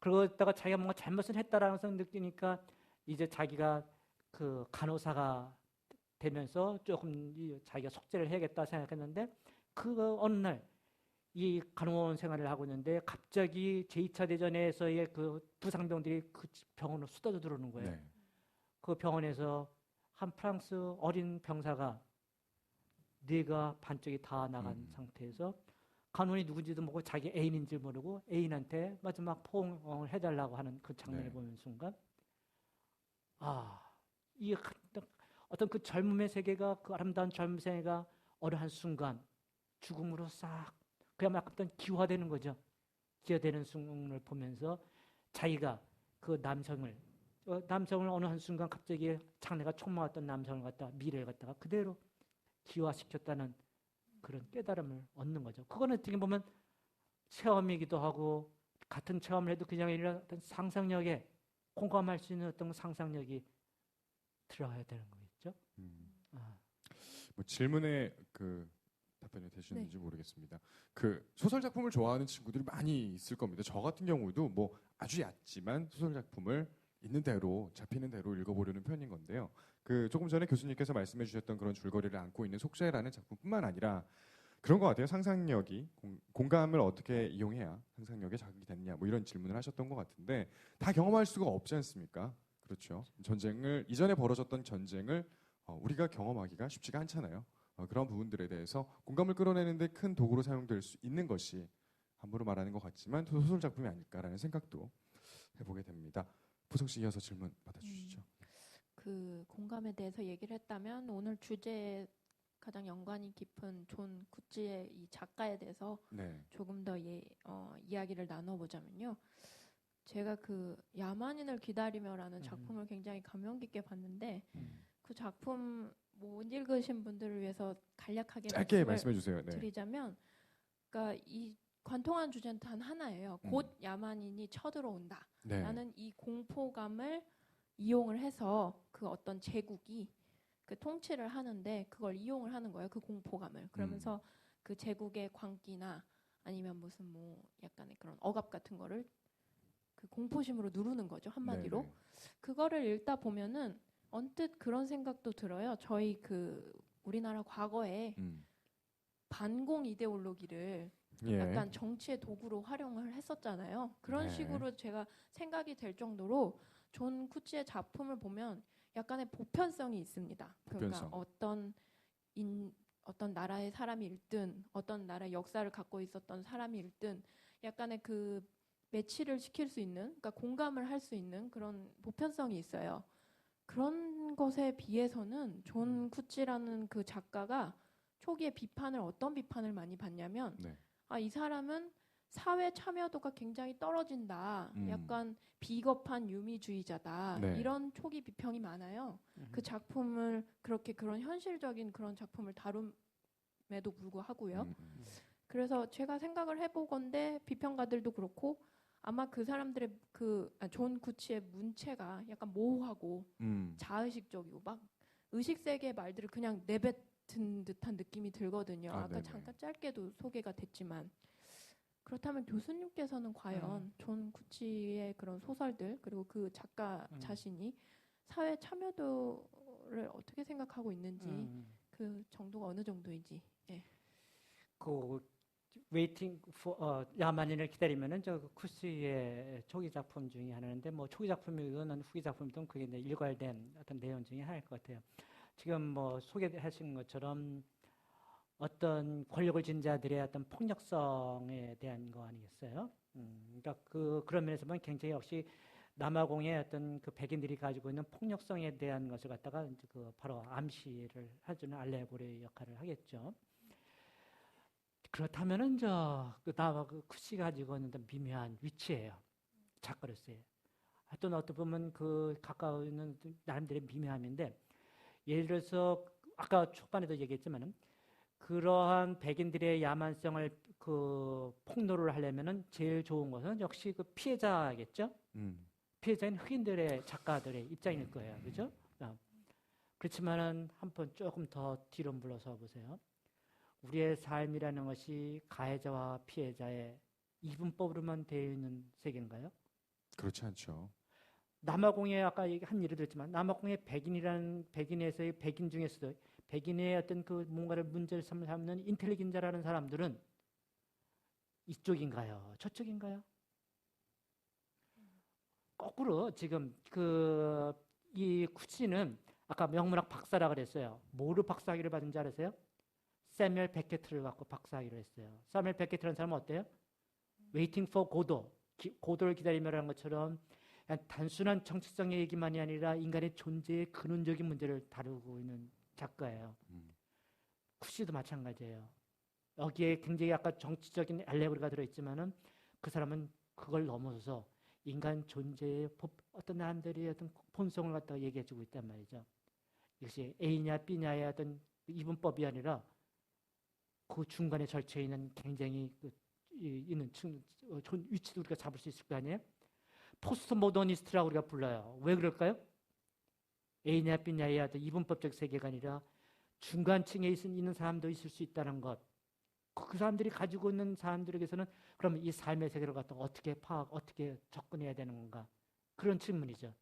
[SPEAKER 2] 그러다가 자기가 뭔가 잘못을 했다라는 것을 느끼니까 이제 자기가 그 간호사가 되면서 조금 자기가 속죄를 해야겠다 생각했는데 그 어느 날 이 간호원 생활을 하고 있는데 갑자기 제2차 대전에서의 그 부상병들이 그 병원으로 쏟아져 들어오는 거예요.
[SPEAKER 1] 네.
[SPEAKER 2] 그 병원에서 한 프랑스 어린 병사가 뇌가 반쪽이 다 나간 상태에서 간호원이 누군지도 모르고 자기 애인인지 모르고 애인한테 마지막 포옹을 해달라고 하는 그 장면을
[SPEAKER 1] 네.
[SPEAKER 2] 보는 순간 이 어떤 그 젊음의 세계가 그 아름다운 젊은 세계가 어느 한 순간 죽음으로 싹 그야말로 어떤 기화되는 거죠. 기화되는 순간을 보면서 자기가 그 남성을 어느 한순간 갑자기 장래가 촉망했던 남성을 갖다가 미래를 갖다가 그대로 기화시켰다는 그런 깨달음을 얻는 거죠. 그거는 어떻게 보면 체험이기도 하고 같은 체험을 해도 그냥 이런 어떤 상상력에 공감할 수 있는 어떤 상상력이 들어가야 되는 거겠죠.
[SPEAKER 1] 뭐 질문에 그 답변이 되시는지 모르겠습니다. 그 소설 작품을 좋아하는 친구들이 많이 있을 겁니다. 저 같은 경우도 뭐 아주 얕지만 소설 작품을 있는 대로 잡히는 대로 읽어보려는 편인 건데요. 그 조금 전에 교수님께서 말씀해주셨던 그런 줄거리를 안고 있는 속죄라는 작품뿐만 아니라 그런 것 같아요. 상상력이 공감을 어떻게 이용해야 상상력에 자극이 됐냐 뭐 이런 질문을 하셨던 것 같은데 다 경험할 수가 없지 않습니까? 그렇죠. 전쟁을 이전에 벌어졌던 전쟁을 우리가 경험하기가 쉽지가 않잖아요. 그런 부분들에 대해서 공감을 끌어내는데 큰 도구로 사용될 수 있는 것이 함부로 말하는 것 같지만 소설 작품이 아닐까라는 생각도 해보게 됩니다. 보성 씨 이어서 질문 받아주시죠.
[SPEAKER 3] 그 공감에 대해서 얘기를 했다면 오늘 주제에 가장 연관이 깊은 존 쿠츠의 이 작가에 대해서 조금 더 이야기를 나눠보자면요. 제가 그 야만인을 기다리며라는 작품을 굉장히 감명 깊게 봤는데 그 작품 못 읽으신 분들을 위해서 간략하게
[SPEAKER 1] 짧게 말씀해 주세요. 네.
[SPEAKER 3] 드리자면, 그러니까 이 관통한 주제는 단 하나예요. 곧 야만인이 쳐들어온다. 라는 이 공포감을 이용을 해서 그 어떤 제국이 그 통치를 하는데 그걸 이용을 하는 거예요. 그 공포감을. 그러면서 그 제국의 광기나 아니면 무슨 뭐 약간의 그런 억압 같은 거를 그 공포심으로 누르는 거죠. 한마디로. 그거를 읽다 보면은 언뜻 그런 생각도 들어요. 저희 그 우리나라 과거에 반공 이데올로기를 약간 정치의 도구로 활용을 했었잖아요. 그런 식으로 제가 생각이 될 정도로 존 쿠츠의 작품을 보면 약간의 보편성이 있습니다. 그러니까 어떤 나라의 사람이 읽든 어떤 나라의 역사를 갖고 있었던 사람이 읽든 약간의 그 매치를 시킬 수 있는, 그러니까 공감을 할 수 있는 그런 보편성이 있어요. 그런 것에 비해서는 존 쿠츠라는 그 작가가 초기에 어떤 비판을 많이 받냐면 이 사람은 사회 참여도가 굉장히 떨어진다. 약간 비겁한 유미주의자다. 이런 초기 비평이 많아요. 그 작품을 그런 현실적인 그런 작품을 다룸에도 불구하고요. 그래서 제가 생각을 해보건데 비평가들도 그렇고 아마 그 사람들의 존 구치의 문체가 약간 모호하고 자의식적이고 막 의식 세계의 말들을 그냥 내뱉은 듯한 느낌이 들거든요. 아까
[SPEAKER 1] 네네.
[SPEAKER 3] 잠깐 짧게도 소개가 됐지만 그렇다면 교수님께서는 과연 존 구치의 그런 소설들 그리고 그 작가 자신이 사회 참여도를 어떻게 생각하고 있는지 그 정도가 어느 정도인지. 예.
[SPEAKER 2] 그 웨이팅 야만인을 기다리면은 저 쿠시의 초기 작품 중에 하나인데 뭐 초기 작품이든 후기 작품이든 그게 이제 일괄된 어떤 내용 중에 하나일 것 같아요. 지금 뭐 소개하신 것처럼 어떤 권력을 쥔 자들의 어떤 폭력성에 대한 거 아니겠어요? 그러니까 그런 면에서 보면 굉장히 역시 남아공의 어떤 그 백인들이 가지고 있는 폭력성에 대한 것을 갖다가 이제 그 바로 암시를 해주는 알레고리 역할을 하겠죠. 그렇다면은 그 쿠시 가지고 있는 미묘한 위치예요. 작가로서의. 하여튼 어떻게 보면 그 가까워 있는 나름대로의 미묘함인데 예를 들어서 아까 초반에도 얘기했지만은 그러한 백인들의 야만성을 그 폭로를 하려면은 제일 좋은 것은 역시 그 피해자겠죠. 피해자인 흑인들의 작가들의 입장일 거예요, 그죠? 그렇지만은 한번 조금 더 뒤로 물러서 보세요. 우리의 삶이라는 것이 가해자와 피해자의 이분법으로만 되어 있는 세계인가요?
[SPEAKER 1] 그렇지 않죠.
[SPEAKER 2] 남아공에 아까 한 예를 들었지만 남아공의 백인에서의 백인 중에서도 백인의 어떤 그 뭔가를 문제를 삼는 인텔리겐자라는 사람들은 이쪽인가요? 저쪽인가요? 거꾸로 지금 이 쿠치는 아까 명문학 박사라 그랬어요. 뭐로 박사학위를 받은 줄 아세요? 세뮤얼 베케트를 갖고 박사학위를 했어요. 세뮤얼 베케트라는 사람은 어때요? Waiting for Godot, 고도를 기다리며라는 것처럼 그냥 단순한 정치적 얘기만이 아니라 인간의 존재의 근원적인 문제를 다루고 있는 작가예요. 쿠시도 마찬가지예요. 여기에 굉장히 아까 정치적인 알레고리가 들어있지만은 그 사람은 그걸 넘어서서 인간 존재의 어떤 사람들이 어떤 본성을 갖다가 얘기해주고 있단 말이죠. 이것이 A냐 B냐의 어떤 이분법이 아니라 그 중간에 절처해 있는 굉장히 있는 위치도 우리가 잡을 수 있을 거 아니에요? 포스트 모더니스트라고 우리가 불러요. 왜 그럴까요? A냐 B냐의 어떤 이분법적 세계가 아니라 중간층에 있는 사람도 있을 수 있다는 것. 그 사람들이 가지고 있는 사람들에게서는 그러면 이 삶의 세계를 갖다가 어떻게 어떻게 접근해야 되는 건가? 그런 질문이죠.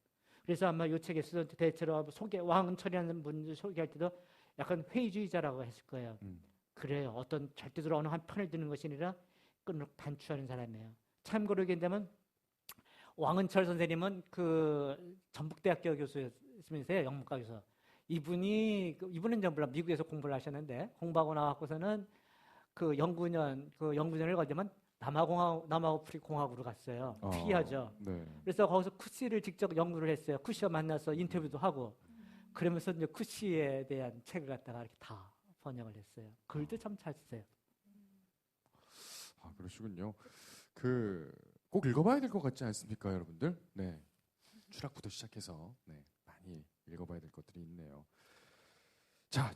[SPEAKER 2] 그래서 아마 이 책에서 대체로 왕은철이라는 분을 소개할 때도 약간 회의주의자라고 했을 거예요. 그래요. 어떤 절대적으로 어느 한 편을 드는 것이 아니라 끈을 단추하는 사람이에요. 참고로 얘기한다면 왕은철 선생님은 그 전북대학교 교수였으면서요. 영문과 교수. 이분은 이제 물론 미국에서 공부를 하셨는데 공부하고 나왔고서는 그 연구년을 거두면 남아프리카 공화국으로 갔어요. 특이하죠.
[SPEAKER 1] 네.
[SPEAKER 2] 그래서 거기서 쿠시를 직접 연구를 했어요. 쿠시와 만나서 인터뷰도 하고 그러면서 이제 쿠시에 대한 책을 갖다가 이렇게 다 번역을 했어요. 글도 참 잘 써요.
[SPEAKER 1] 아, 그러시군요. 꼭 읽어봐야 될 것 같지 않습니까, 여러분들? 네. 추락부터 시작해서 많이 읽어봐야 될 것들이 있네요. 자,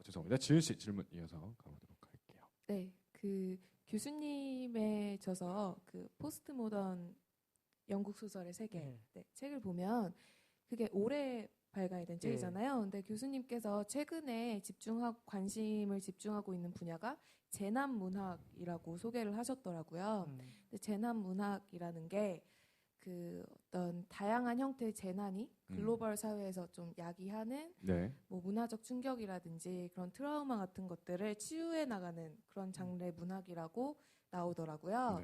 [SPEAKER 1] 죄송합니다. 지은 씨 질문 이어서 가보도록 할게요.
[SPEAKER 4] 네, 그 교수님의 저서 그 포스트 모던 영국 소설의 세계 책을 보면 그게 올해 발간된 책이잖아요. 근데 교수님께서 최근에 관심을 집중하고 있는 분야가 재난 문학이라고 소개를 하셨더라고요. 근데 재난 문학이라는 게 그 어떤 다양한 형태의 재난이 글로벌 사회에서 좀 야기하는 뭐 문화적 충격이라든지 그런 트라우마 같은 것들을 치유해 나가는 그런 장르의 문학이라고 나오더라고요.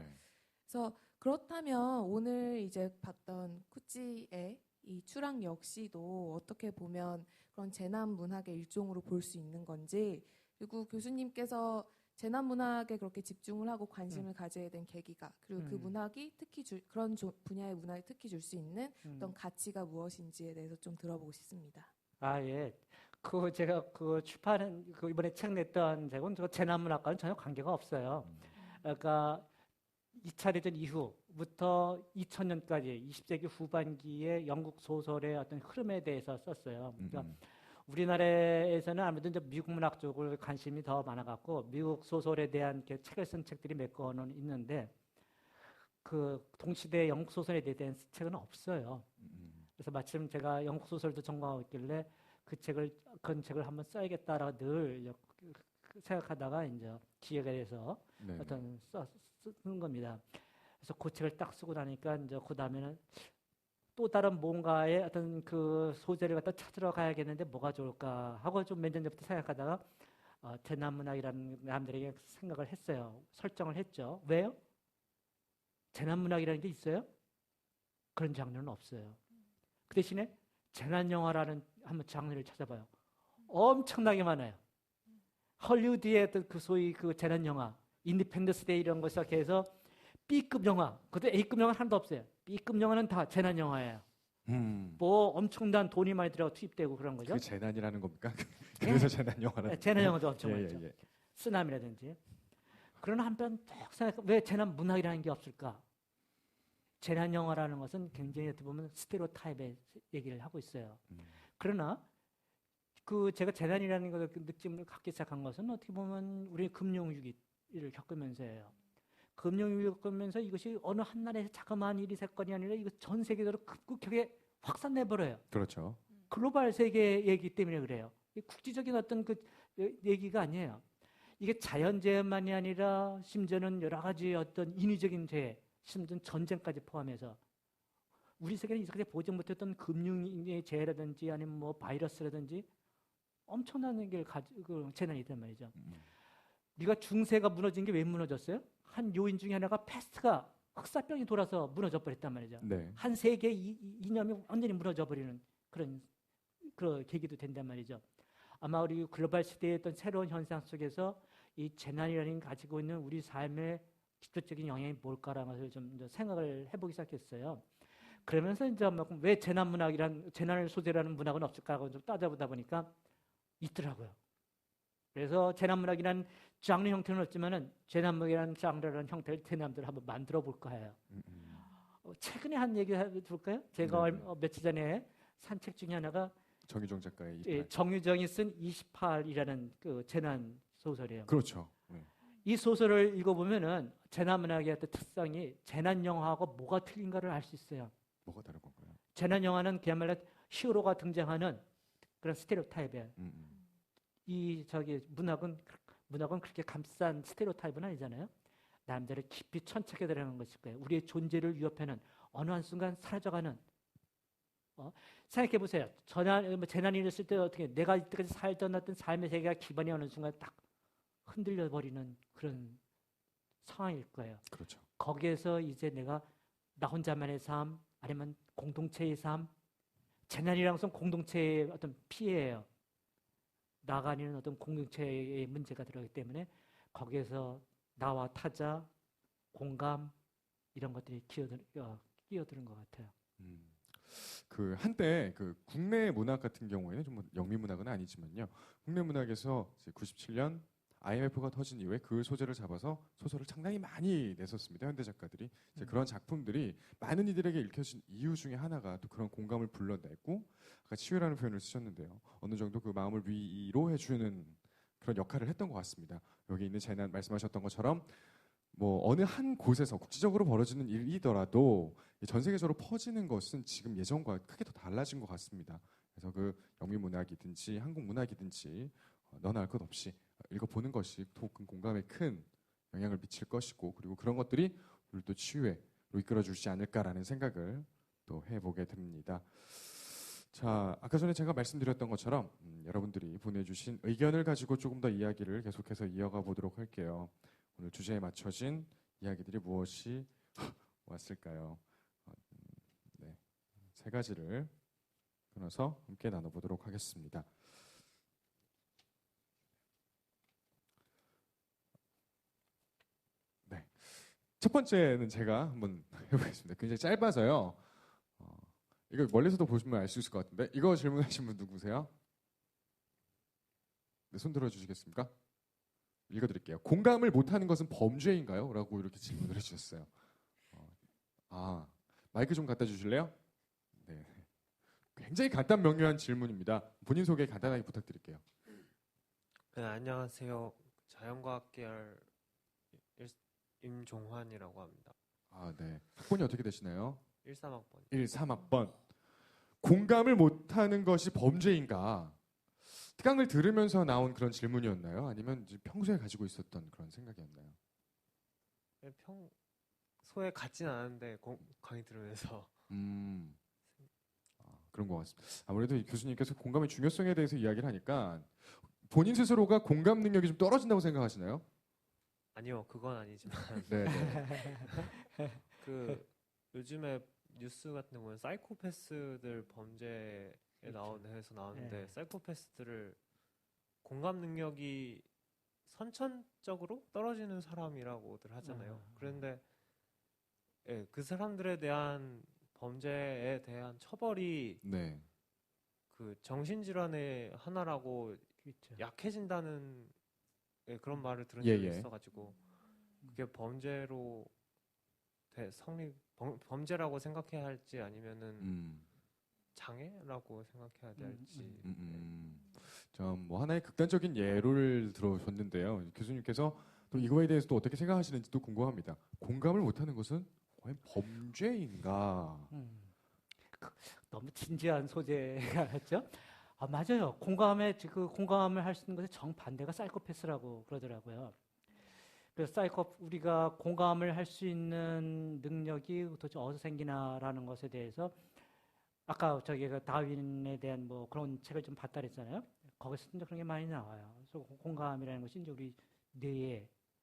[SPEAKER 4] 그래서 그렇다면 오늘 이제 봤던 쿠치의 이 추락 역시도 어떻게 보면 그런 재난 문학의 일종으로 볼 수 있는 건지, 그리고 교수님께서 재난 문학에 그렇게 집중을 하고 관심을 가져야 된 계기가, 그리고 그 문학이 특히 그런 분야의 문학이 특히 줄 수 있는 어떤 가치가 무엇인지에 대해서 좀 들어보고 싶습니다.
[SPEAKER 2] 아, 예. 제가 출판한 이번에 책 냈던 책은 재난 문학과는 전혀 관계가 없어요. 그러니까 2차 대전 이후부터 2000년까지 20세기 후반기의 영국 소설의 어떤 흐름에 대해서 썼어요. 그러니까 우리나라에서는 아무래도 이제 미국 문학 쪽을 관심이 더 많아갖고 미국 소설에 대한 이렇게 책을 쓴 책들이 몇 권은 있는데 그 동시대 영국 소설에 대한 책은 없어요. 그래서 마침 제가 영국 소설도 전공하고 있길래 그런 책을 한번 써야겠다라고 늘 생각하다가 이제 기회가 돼서
[SPEAKER 1] 네.
[SPEAKER 2] 어떤 쓰는 겁니다. 그래서 그 책을 딱 쓰고 나니까 이제 그 다음에는 또 다른 뭔가의 어떤 그 소재를 갖다 찾으러 가야겠는데 뭐가 좋을까 하고 좀 몇 년 전부터 생각하다가 재난문학이라는 사람들에게 생각을 했어요. 설정을 했죠. 왜요? 재난문학이라는 게 있어요? 그런 장르는 없어요. 그 대신에 재난영화라는 한번 장르를 찾아봐요. 엄청나게 많아요. 헐리우드의 어떤 그 소위 그 재난영화, 인디펜던스 데이 이런 거 시작해서 B급 영화, 그것도 A급 영화는 하나도 없어요. B급 영화는 다 재난영화예요. 뭐 엄청난 돈이 많이 들어가 투입되고 그런 거죠.
[SPEAKER 1] 그 재난이라는 겁니까? 그래서 재난 영화는
[SPEAKER 2] 재난 영화도 엄청
[SPEAKER 1] 예,
[SPEAKER 2] 많죠.
[SPEAKER 1] 예, 예.
[SPEAKER 2] 쓰나미라든지. 그러나 한편 딱 생각, 왜 재난 문학이라는 게 없을까? 재난 영화라는 것은 굉장히 어떻게 보면 스테레오타입의 얘기를 하고 있어요. 그러나 그 제가 재난이라는 걸 느낌을 갖기 시작한 것은 어떻게 보면 우리 금융위기를 겪으면서예요. 금융위기를 겪으면서 이것이 어느 한 나라에서 자그마한 일이 사건이 아니라 이거 전 세계적으로 급격하게 확산돼버려요.
[SPEAKER 1] 그렇죠.
[SPEAKER 2] 글로벌 세계 얘기 때문에 그래요. 국제적인 어떤 그 얘기가 아니에요. 이게 자연재해만이 아니라 심지어는 여러 가지 어떤 인위적인 재해, 심지어 전쟁까지 포함해서 우리 세계는 이렇게 보지 못했던 금융의 재해라든지 아니면 뭐 바이러스라든지 엄청난 게 재난이 있단 말이죠. 우리가 중세가 무너진 게 왜 무너졌어요? 한 요인 중에 하나가 패스트가 흑사병이 돌아서 무너져 버렸단 말이죠.
[SPEAKER 1] 네.
[SPEAKER 2] 한 세계의 이념이 완전히 무너져 버리는 그런 계기도 된단 말이죠. 아마 우리 글로벌 시대의 어떤 새로운 현상 속에서 이 재난이라는 게 가지고 있는 우리 삶의 직접적인 영향이 뭘까라는 것을 좀 생각을 해보기 시작했어요. 그러면서 이제 왜 재난 문학이란 재난을 소재라는 문학은 없을까 하고 좀 따져보다 보니까 있더라고요. 그래서 재난 문학이란 장르 형태는 없지만은 재난 문학이라는 장르라는 형태를 대남들 한번 만들어 볼까 해요. 최근에 한 얘기 해볼까요? 제가 며칠 전에 산 책 중에 하나가
[SPEAKER 1] 정유정 작가의 28.
[SPEAKER 2] 예, 정유정이 쓴 28이라는 그 재난 소설이에요.
[SPEAKER 1] 그렇죠. 네.
[SPEAKER 2] 이 소설을 읽어보면은 재난 문학의 어떤 특성이 재난 영화하고 뭐가 틀린가를 알 수 있어요.
[SPEAKER 1] 뭐가 다른 건가요?
[SPEAKER 2] 재난 영화는 그야말로 히어로가 등장하는 그런 스테레오타입이에요. 이 문학은 그렇게 감싼 스테레오타입은 아니잖아요. 남들을 깊이 천착해 들어가는 것일 거예요. 우리의 존재를 위협하는 어느 한순간 사라져가는. 생각해 보세요. 재난이 일었을 때 어떻게 내가 이때까지 살던 어떤 삶의 세계가 기반이 어느 순간 딱 흔들려 버리는 그런 상황일 거예요.
[SPEAKER 1] 그렇죠.
[SPEAKER 2] 거기에서 이제 내가 나 혼자만의 삶 아니면 공동체의 삶, 재난이라는 것은 공동체의 어떤 피해예요. 나가 아닌 어떤 공동체의 문제가 들어가기 때문에 거기에서 나와 타자, 공감 이런 것들이 끼어드는 것 같아요.
[SPEAKER 1] 그 한때 그 국내 문학 같은 경우에는 좀 영미 문학은 아니지만요. 국내 문학에서 이제 97년 IMF가 터진 이후에 그 소재를 잡아서 소설을 상당히 많이 냈었습니다. 현대 작가들이 이제 그런 작품들이 많은 이들에게 읽혀진 이유 중에 하나가 또 그런 공감을 불러내고 아까 치유라는 표현을 쓰셨는데요. 어느 정도 그 마음을 위로해주는 그런 역할을 했던 것 같습니다. 여기 있는 재난 말씀하셨던 것처럼 뭐 어느 한 곳에서 국지적으로 벌어지는 일이더라도 전 세계적으로 퍼지는 것은 지금 예전과 크게 더 달라진 것 같습니다. 그래서 그 영미 문학이든지 한국 문학이든지 너나 할 것 없이 읽어보는 것이 혹은 공감에 큰 영향을 미칠 것이고 그리고 그런 것들이 우리 또 치유로 이끌어주지 않을까라는 생각을 또 해보게 됩니다. 자, 아까 전에 제가 말씀드렸던 것처럼 여러분들이 보내주신 의견을 가지고 조금 더 이야기를 계속해서 이어가 보도록 할게요. 오늘 주제에 맞춰진 이야기들이 무엇이 왔을까요? 네, 세 가지를 끊어서 함께 나눠보도록 하겠습니다. 네, 첫 번째는 제가 한번 해보겠습니다. 굉장히 짧아서요. 이거 멀리서도 보시면 알 수 있을 것 같은데 이거 질문하신 분 누구세요? 네, 손 들어주시겠습니까? 읽어드릴게요. 공감을 못하는 것은 범죄인가요? 라고 이렇게 질문을 해주셨어요. 마이크 좀 갖다 주실래요? 네. 굉장히 간단 명료한 질문입니다. 본인 소개 간단하게 부탁드릴게요.
[SPEAKER 5] 네, 안녕하세요. 자연과학계열 임종환이라고 합니다.
[SPEAKER 1] 아, 네. 학번이 어떻게 되시나요?
[SPEAKER 5] 13학번.
[SPEAKER 1] 13학번. 공감을 못하는 것이 범죄인가? 특강을 들으면서 나온 그런 질문이었나요? 아니면 이제 평소에 가지고 있었던 그런 생각이었나요?
[SPEAKER 5] 평소에 같진 않은데 강의 들으면서
[SPEAKER 1] 그런 것 같습니다. 아무래도 교수님께서 공감의 중요성에 대해서 이야기를 하니까 본인 스스로가 공감 능력이 좀 떨어진다고 생각하시나요?
[SPEAKER 5] 아니요, 그건 아니지만
[SPEAKER 1] 네.
[SPEAKER 5] 그 요즘에 뉴스 같은 거 보면 사이코패스들 범죄에 해서 나오는데
[SPEAKER 2] 네.
[SPEAKER 5] 사이코패스들을 공감 능력이 선천적으로 떨어지는 사람이라고들 하잖아요. 그런데 예, 그 사람들에 대한 범죄에 대한 처벌이
[SPEAKER 1] 네.
[SPEAKER 5] 그 정신질환의 하나라고
[SPEAKER 2] 그렇죠.
[SPEAKER 5] 약해진다는 그런 말을 들은
[SPEAKER 1] 예,
[SPEAKER 5] 적이
[SPEAKER 1] 예.
[SPEAKER 5] 있어가지고 그게 범죄로 범죄라고 생각해야 할지 아니면은 장애라고 생각해야 될지.
[SPEAKER 1] 뭐 하나의 극단적인 예를 들어줬는데요. 교수님께서 또 이거에 대해서 또 어떻게 생각하시는지도 궁금합니다. 공감을 못하는 것은 과연 범죄인가?
[SPEAKER 2] 너무 진지한 소재였죠. 아, 맞아요. 공감을 할 수 있는 것의 정반대가 사이코패스라고 그러더라고요. 그래서 우리가 공감을 할 수 있는 능력이 도대체 어디서 생기나라는 것에 대해서 아까 저기가 다윈에 대한 뭐 그런 책을 좀 봤다 그랬잖아요. 거기서 진짜 그런 게 많이 나와요. 그래서 공감이라는 것이 이제 우리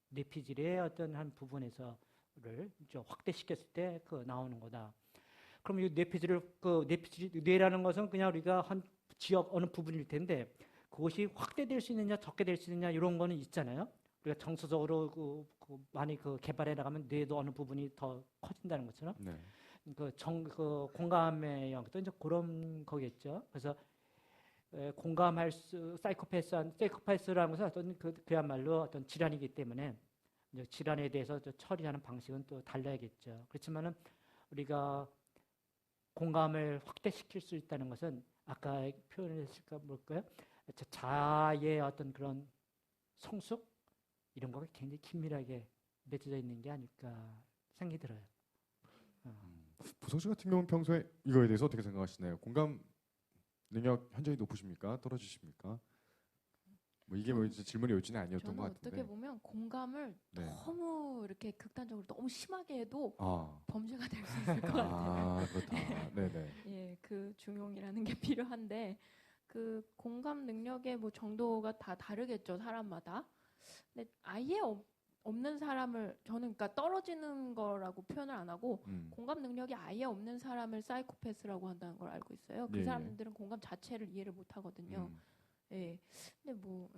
[SPEAKER 2] 뇌피질의 어떤 한 부분에서를 확대시켰을 때 그 나오는 거다. 그럼 이 뇌라는 것은 그냥 우리가 한 지역 어느 부분일 텐데 그것이 확대될 수 있느냐 적게 될 수 있느냐 이런 거는 있잖아요. 우리가 정서적으로 많이 개발해 나가면 뇌도 어느 부분이 더 커진다는 것처럼
[SPEAKER 1] 네.
[SPEAKER 2] 공감의 영역도 이제 그런 거겠죠. 그래서 사이코패스라는 것은 어떤 그야말로 어떤 질환이기 때문에 이제 질환에 대해서 처리하는 방식은 또 달라야겠죠. 그렇지만은 우리가 공감을 확대시킬 수 있다는 것은 아까 표현했을까 뭘까요? 자아의 어떤 그런 성숙 이런 거가 굉장히 긴밀하게 맺어져 있는 게 아닐까 생각이 들어요.
[SPEAKER 1] 부성 씨 같은 경우는 평소에 이거에 대해서 어떻게 생각하시나요? 공감 능력 현저히 높으십니까? 떨어지십니까? 뭐 이게 뭐 이제 질문의 요지는 아니었던 것
[SPEAKER 3] 저는
[SPEAKER 1] 같은데.
[SPEAKER 3] 어떻게 보면 공감을
[SPEAKER 1] 네.
[SPEAKER 3] 너무 이렇게 극단적으로 너무 심하게 해도
[SPEAKER 1] 아,
[SPEAKER 3] 범죄가 될 수 있을 것 같아요.
[SPEAKER 1] 그렇다. 네네.
[SPEAKER 3] 예, 그 중용이라는 게 필요한데 그 공감 능력의 뭐 정도가 다 다르겠죠, 사람마다. 근데 아예 없는 사람을 저는 그러니까 떨어지는 거라고 표현을 안 하고 공감 능력이 아예 없는 사람을 사이코패스라고 한다는 걸 알고 있어요. 그
[SPEAKER 1] 예, 예.
[SPEAKER 3] 사람들은 공감 자체를 이해를 못 하거든요. 예. 근데 뭐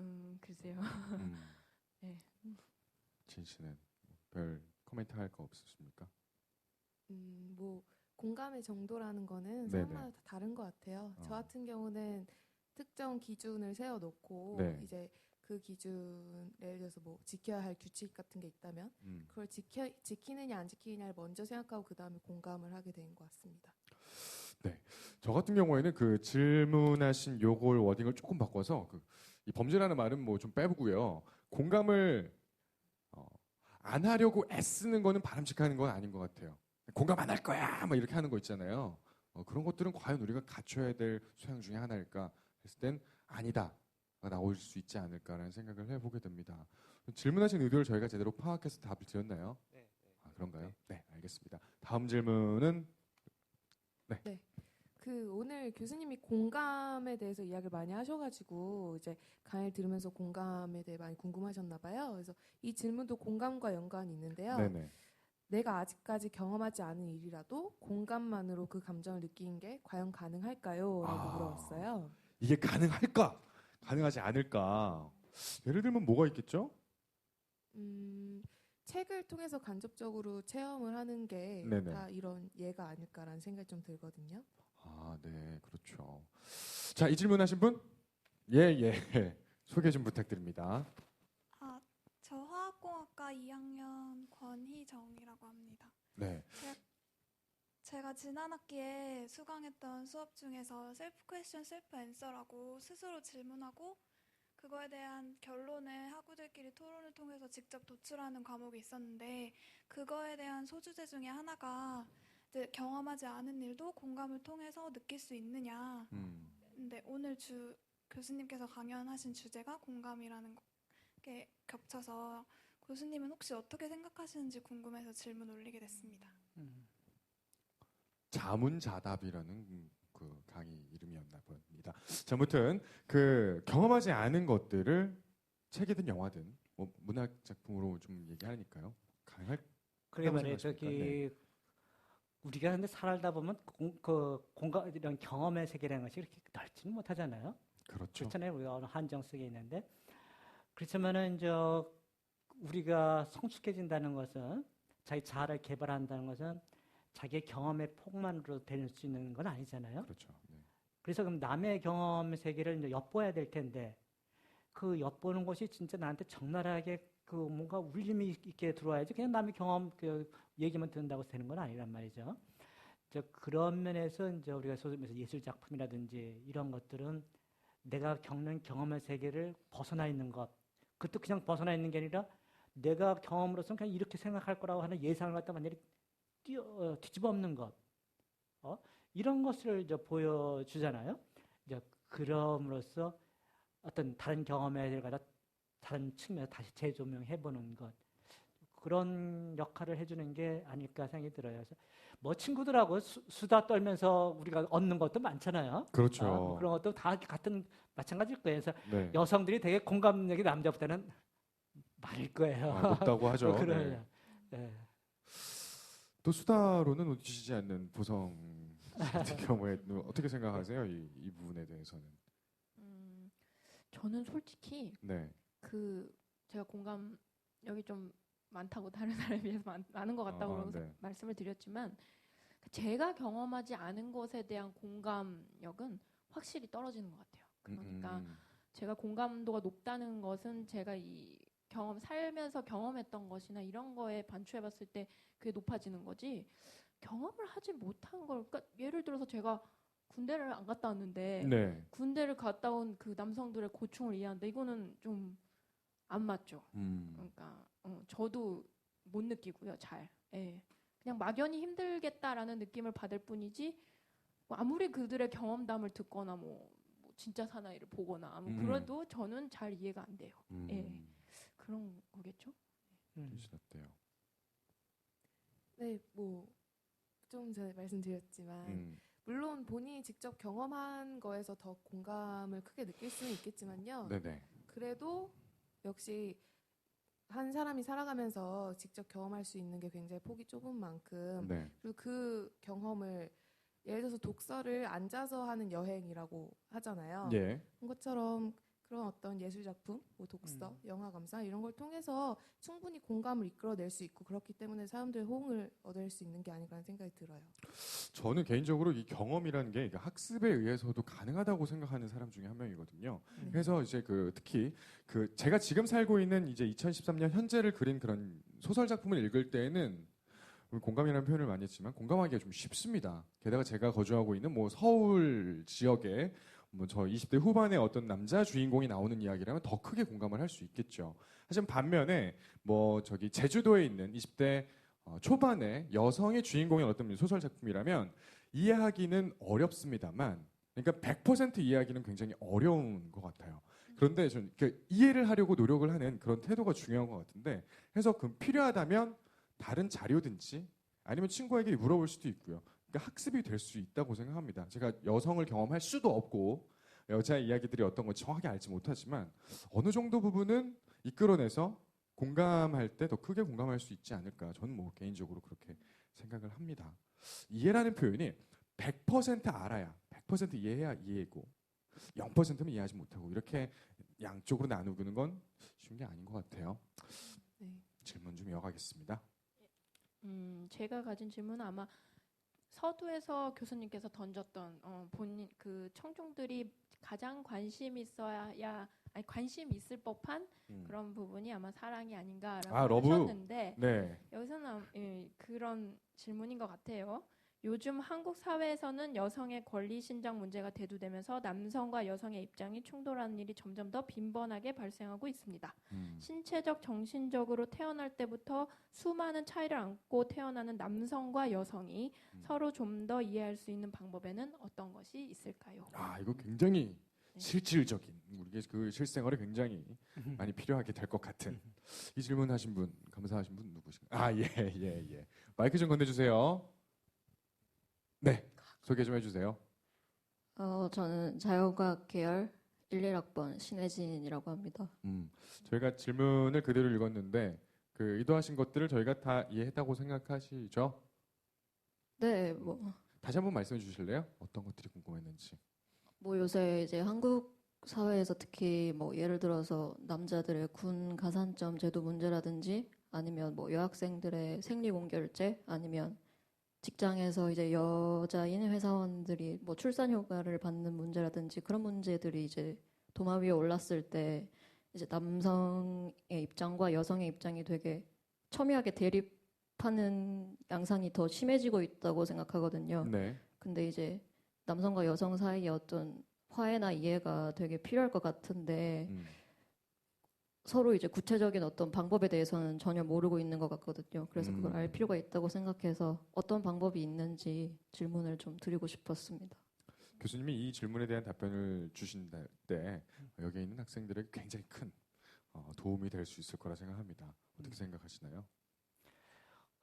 [SPEAKER 3] 글쎄요. 예.
[SPEAKER 1] 진 씨는 별 코멘트 할 거 없으십니까?
[SPEAKER 4] 뭐 공감의 정도라는 거는
[SPEAKER 1] 네네.
[SPEAKER 4] 사람마다 다 다른 것 같아요. 저 같은 경우는 특정 기준을 세워놓고
[SPEAKER 1] 네.
[SPEAKER 4] 이제 그 기준 예를 들어서 뭐 지켜야 할 규칙 같은 게 있다면 그걸 지키느냐 안 지키느냐를 먼저 생각하고 그 다음에 공감을 하게 된 것 같습니다.
[SPEAKER 1] 네. 저 같은 경우에는 그 질문하신 요걸 워딩을 조금 바꿔서 이 범죄라는 말은 뭐 좀 빼보고요. 공감을 안 하려고 애쓰는 거는 바람직한 건 아닌 것 같아요. 공감 안 할 거야, 막 이렇게 하는 거 있잖아요. 그런 것들은 과연 우리가 갖춰야 될 소양 중에 하나일까 했을 땐 아니다. 나올 수 있지 않을까라는 생각을 해보게 됩니다. 질문하신 의도를 저희가 제대로 파악해서 답을 드렸나요?
[SPEAKER 5] 네.
[SPEAKER 1] 그런가요? 네, 알겠습니다. 다음 질문은
[SPEAKER 4] 그 오늘 교수님이 공감에 대해서 이야기를 많이 하셔가지고 이제 강의를 들으면서 공감에 대해 많이 궁금하셨나 봐요. 그래서 이 질문도 공감과 연관이 있는데요.
[SPEAKER 1] 네네.
[SPEAKER 4] 내가 아직까지 경험하지 않은 일이라도 공감만으로 그 감정을 느끼는 게 과연 가능할까요? 라고 물어봤어요.
[SPEAKER 1] 이게 가능할까? 가능하지 않을까? 예를 들면 뭐가 있겠죠?
[SPEAKER 4] 책을 통해서 간접적으로 체험을 하는 게
[SPEAKER 1] 네네.
[SPEAKER 4] 다 이런 예가 아닐까라는 생각이 좀 들거든요.
[SPEAKER 1] 네, 그렇죠. 자, 이 질문하신 분? 예. 소개 좀 부탁드립니다.
[SPEAKER 6] 저 화학공학과 2학년 권희정이라고 합니다.
[SPEAKER 1] 네.
[SPEAKER 6] 제가 지난 학기에 수강했던 수업 중에서 셀프 퀘스천 셀프 앤서라고 스스로 질문하고 그거에 대한 결론을 학우들끼리 토론을 통해서 직접 도출하는 과목이 있었는데 그거에 대한 소주제 중에 하나가 이제 경험하지 않은 일도 공감을 통해서 느낄 수 있느냐. 근데 오늘 교수님께서 강연하신 주제가 공감이라는 게 겹쳐서 교수님은 혹시 어떻게 생각하시는지 궁금해서 질문 올리게 됐습니다.
[SPEAKER 1] 자문자답이라는 그 강의 이름이었나 봅니다. 자, 아무튼 그 경험하지 않은 것들을 책이든 영화든 뭐 문학 작품으로 좀 얘기하니까요. 가능할?
[SPEAKER 2] 그게 말이에요.
[SPEAKER 1] 생각하십니까?
[SPEAKER 2] 저기 우리가 근데 살다 보면 공감 이런 경험의 세계라는 것이 그렇게 넓지는 못하잖아요.
[SPEAKER 1] 그렇죠.
[SPEAKER 2] 그렇잖아요. 우리가 어느 한정 속에 있는데 그렇지만은 우리가 성숙해진다는 것은 자기 자아를 개발한다는 것은 자기의 경험의 폭만으로 될 수 있는 건 아니잖아요.
[SPEAKER 1] 그렇죠. 네.
[SPEAKER 2] 그래서 그럼 남의 경험 세계를 이제 엿보아야 될 텐데 그 엿보는 것이 진짜 나한테 적나라하게 그 뭔가 울림이 있게 들어와야지 그냥 남의 경험 그 얘기만 듣는다고 되는 건 아니란 말이죠. 그런 면에서 이제 우리가 소설에서 예술 작품이라든지 이런 것들은 내가 겪는 경험의 세계를 벗어나 있는 것, 그것도 그냥 벗어나 있는 게 아니라 내가 경험으로서는 그냥 이렇게 생각할 거라고 하는 예상을 갖다 완전히 뒤집어 엎는 것, 이런 것을 이제 보여주잖아요. 이제 그럼으로써 어떤 다른 경험에 갖다 다른 측면에서 다시 재조명해보는 것, 그런 역할을 해주는 게 아닐까 생각이 들어요. 그래서 뭐 친구들하고 수다 떨면서 우리가 얻는 것도 많잖아요.
[SPEAKER 1] 그렇죠.
[SPEAKER 2] 뭐 그런 것도 다 같은 마찬가지일 거예요. 그래서
[SPEAKER 1] 네.
[SPEAKER 2] 여성들이 되게 공감력이 남자보다는 많을 거예요.
[SPEAKER 1] 높다고 하죠.
[SPEAKER 2] 그래요.
[SPEAKER 1] 네.
[SPEAKER 2] 네.
[SPEAKER 1] 또 수다로는 놓치지 않는 보성 같은 경우에 어떻게 생각하세요? 이 부분에 대해서는?
[SPEAKER 3] 저는 솔직히
[SPEAKER 1] 네.
[SPEAKER 3] 제가 공감력이 좀 많다고 다른 사람에 비해서 많은 것 같다고
[SPEAKER 1] 네.
[SPEAKER 3] 말씀을 드렸지만 제가 경험하지 않은 것에 대한 공감력은 확실히 떨어지는 것 같아요. 그러니까 제가 공감도가 높다는 것은 제가 이 살면서 경험했던 것이나 이런 거에 반추해봤을 때 그게 높아지는 거지 경험을 하지 못한 걸 그러니까 예를 들어서 제가 군대를 안 갔다 왔는데
[SPEAKER 1] 네.
[SPEAKER 3] 군대를 갔다 온 그 남성들의 고충을 이해한다 이거는 좀 안 맞죠. 그러니까 저도 못 느끼고요. 잘. 예. 그냥 막연히 힘들겠다라는 느낌을 받을 뿐이지 뭐 아무리 그들의 경험담을 듣거나 뭐 진짜 사나이를 보거나 그래도 저는 잘 이해가 안 돼요. 예. 그런 거겠죠?
[SPEAKER 1] 어때요?
[SPEAKER 4] 네, 뭐 좀 전에 말씀드렸지만 물론 본인이 직접 경험한 거에서 더 공감을 크게 느낄 수는 있겠지만요.
[SPEAKER 1] 네네.
[SPEAKER 4] 그래도 역시 한 사람이 살아가면서 직접 경험할 수 있는 게 굉장히 폭이 좁은 만큼
[SPEAKER 1] 네.
[SPEAKER 4] 그리고 그 경험을 예를 들어서 독서를 앉아서 하는 여행이라고 하잖아요.
[SPEAKER 1] 예.
[SPEAKER 4] 그런 것처럼 그런 어떤 예술 작품, 뭐 독서, 영화 감상 이런 걸 통해서 충분히 공감을 이끌어낼 수 있고 그렇기 때문에 사람들의 호응을 얻을 수 있는 게 아닐까라는 생각이 들어요.
[SPEAKER 1] 저는 개인적으로 이 경험이라는 게 학습에 의해서도 가능하다고 생각하는 사람 중에 한 명이거든요. 그래서 이제 특히 제가 지금 살고 있는 이제 2013년 현재를 그린 그런 소설 작품을 읽을 때에는 공감이라는 표현을 많이 했지만 공감하기가 좀 쉽습니다. 게다가 제가 거주하고 있는 뭐 서울 지역에 뭐 저 20대 후반에 어떤 남자 주인공이 나오는 이야기라면 더 크게 공감을 할 수 있겠죠. 하지만 반면에 뭐 제주도에 있는 20대 초반에 여성의 주인공인 어떤 소설 작품이라면 이해하기는 어렵습니다만, 그러니까 100% 이해하기는 굉장히 어려운 것 같아요. 그런데 전 이해를 하려고 노력을 하는 그런 태도가 중요한 것 같은데, 해서 필요하다면 다른 자료든지 아니면 친구에게 물어볼 수도 있고요. 그러니까 학습이 될 수 있다고 생각합니다. 제가 여성을 경험할 수도 없고 여자의 이야기들이 어떤 건 정확히 알지 못하지만 어느 정도 부분은 이끌어내서 공감할 때 더 크게 공감할 수 있지 않을까. 저는 뭐 개인적으로 그렇게 생각을 합니다. 이해라는 표현이 100% 알아야 100% 이해해야 이해고 0%면 이해하지 못하고 이렇게 양쪽으로 나누는 건 쉬운 게 아닌 것 같아요.
[SPEAKER 4] 네.
[SPEAKER 1] 질문 좀 이어가겠습니다.
[SPEAKER 3] 제가 가진 질문은 아마 서두에서 교수님께서 던졌던 본인 청중들이 가장 관심 있을 법한 그런 부분이 아마 사랑이 아닌가라고
[SPEAKER 1] 러브.
[SPEAKER 3] 하셨는데
[SPEAKER 1] 네.
[SPEAKER 3] 여기서는 그런 질문인 것 같아요. 요즘 한국 사회에서는 여성의 권리 신장 문제가 대두되면서 남성과 여성의 입장이 충돌하는 일이 점점 더 빈번하게 발생하고 있습니다. 신체적, 정신적으로 태어날 때부터 수많은 차이를 안고 태어나는 남성과 여성이 서로 좀 더 이해할 수 있는 방법에는 어떤 것이 있을까요?
[SPEAKER 1] 아, 이거 굉장히
[SPEAKER 3] 네.
[SPEAKER 1] 실질적인 우리의 그 실생활에 굉장히 많이 필요하게 될 것 같은 이 질문하신 분, 감사하신 분 누구신가요? 아, 예. 마이크 좀 건네주세요. 네, 소개 좀 해주세요.
[SPEAKER 7] 저는 자연과학 계열 11학번 신혜진이라고 합니다.
[SPEAKER 1] 저희가 질문을 그대로 읽었는데 그 의도하신 것들을 저희가 다 이해했다고 생각하시죠?
[SPEAKER 7] 네, 뭐
[SPEAKER 1] 다시 한번 말씀해 주실래요? 어떤 것들이 궁금했는지.
[SPEAKER 7] 요새 이제 한국 사회에서 특히 뭐 예를 들어서 남자들의 군 가산점 제도 문제라든지 아니면 뭐 여학생들의 생리공결제 아니면 직장에서 이제 여자인 회사원들이 뭐 출산 휴가를 받는 문제라든지 그런 문제들이 이제 도마 위에 올랐을 때 이제 남성의 입장과 여성의 입장이 되게 첨예하게 대립하는 양상이 더 심해지고 있다고 생각하거든요.
[SPEAKER 1] 네.
[SPEAKER 7] 근데 이제 남성과 여성 사이의 어떤 화해나 이해가 되게 필요할 것 같은데 서로 이제 구체적인 어떤 방법에 대해서는 전혀 모르고 있는 것 같거든요. 그래서 그걸 알 필요가 있다고 생각해서 어떤 방법이 있는지 질문을 좀 드리고 싶었습니다.
[SPEAKER 1] 교수님이 이 질문에 대한 답변을 주신 때 여기 있는 학생들에게 굉장히 큰 도움이 될 수 있을 거라 생각합니다. 어떻게 생각하시나요?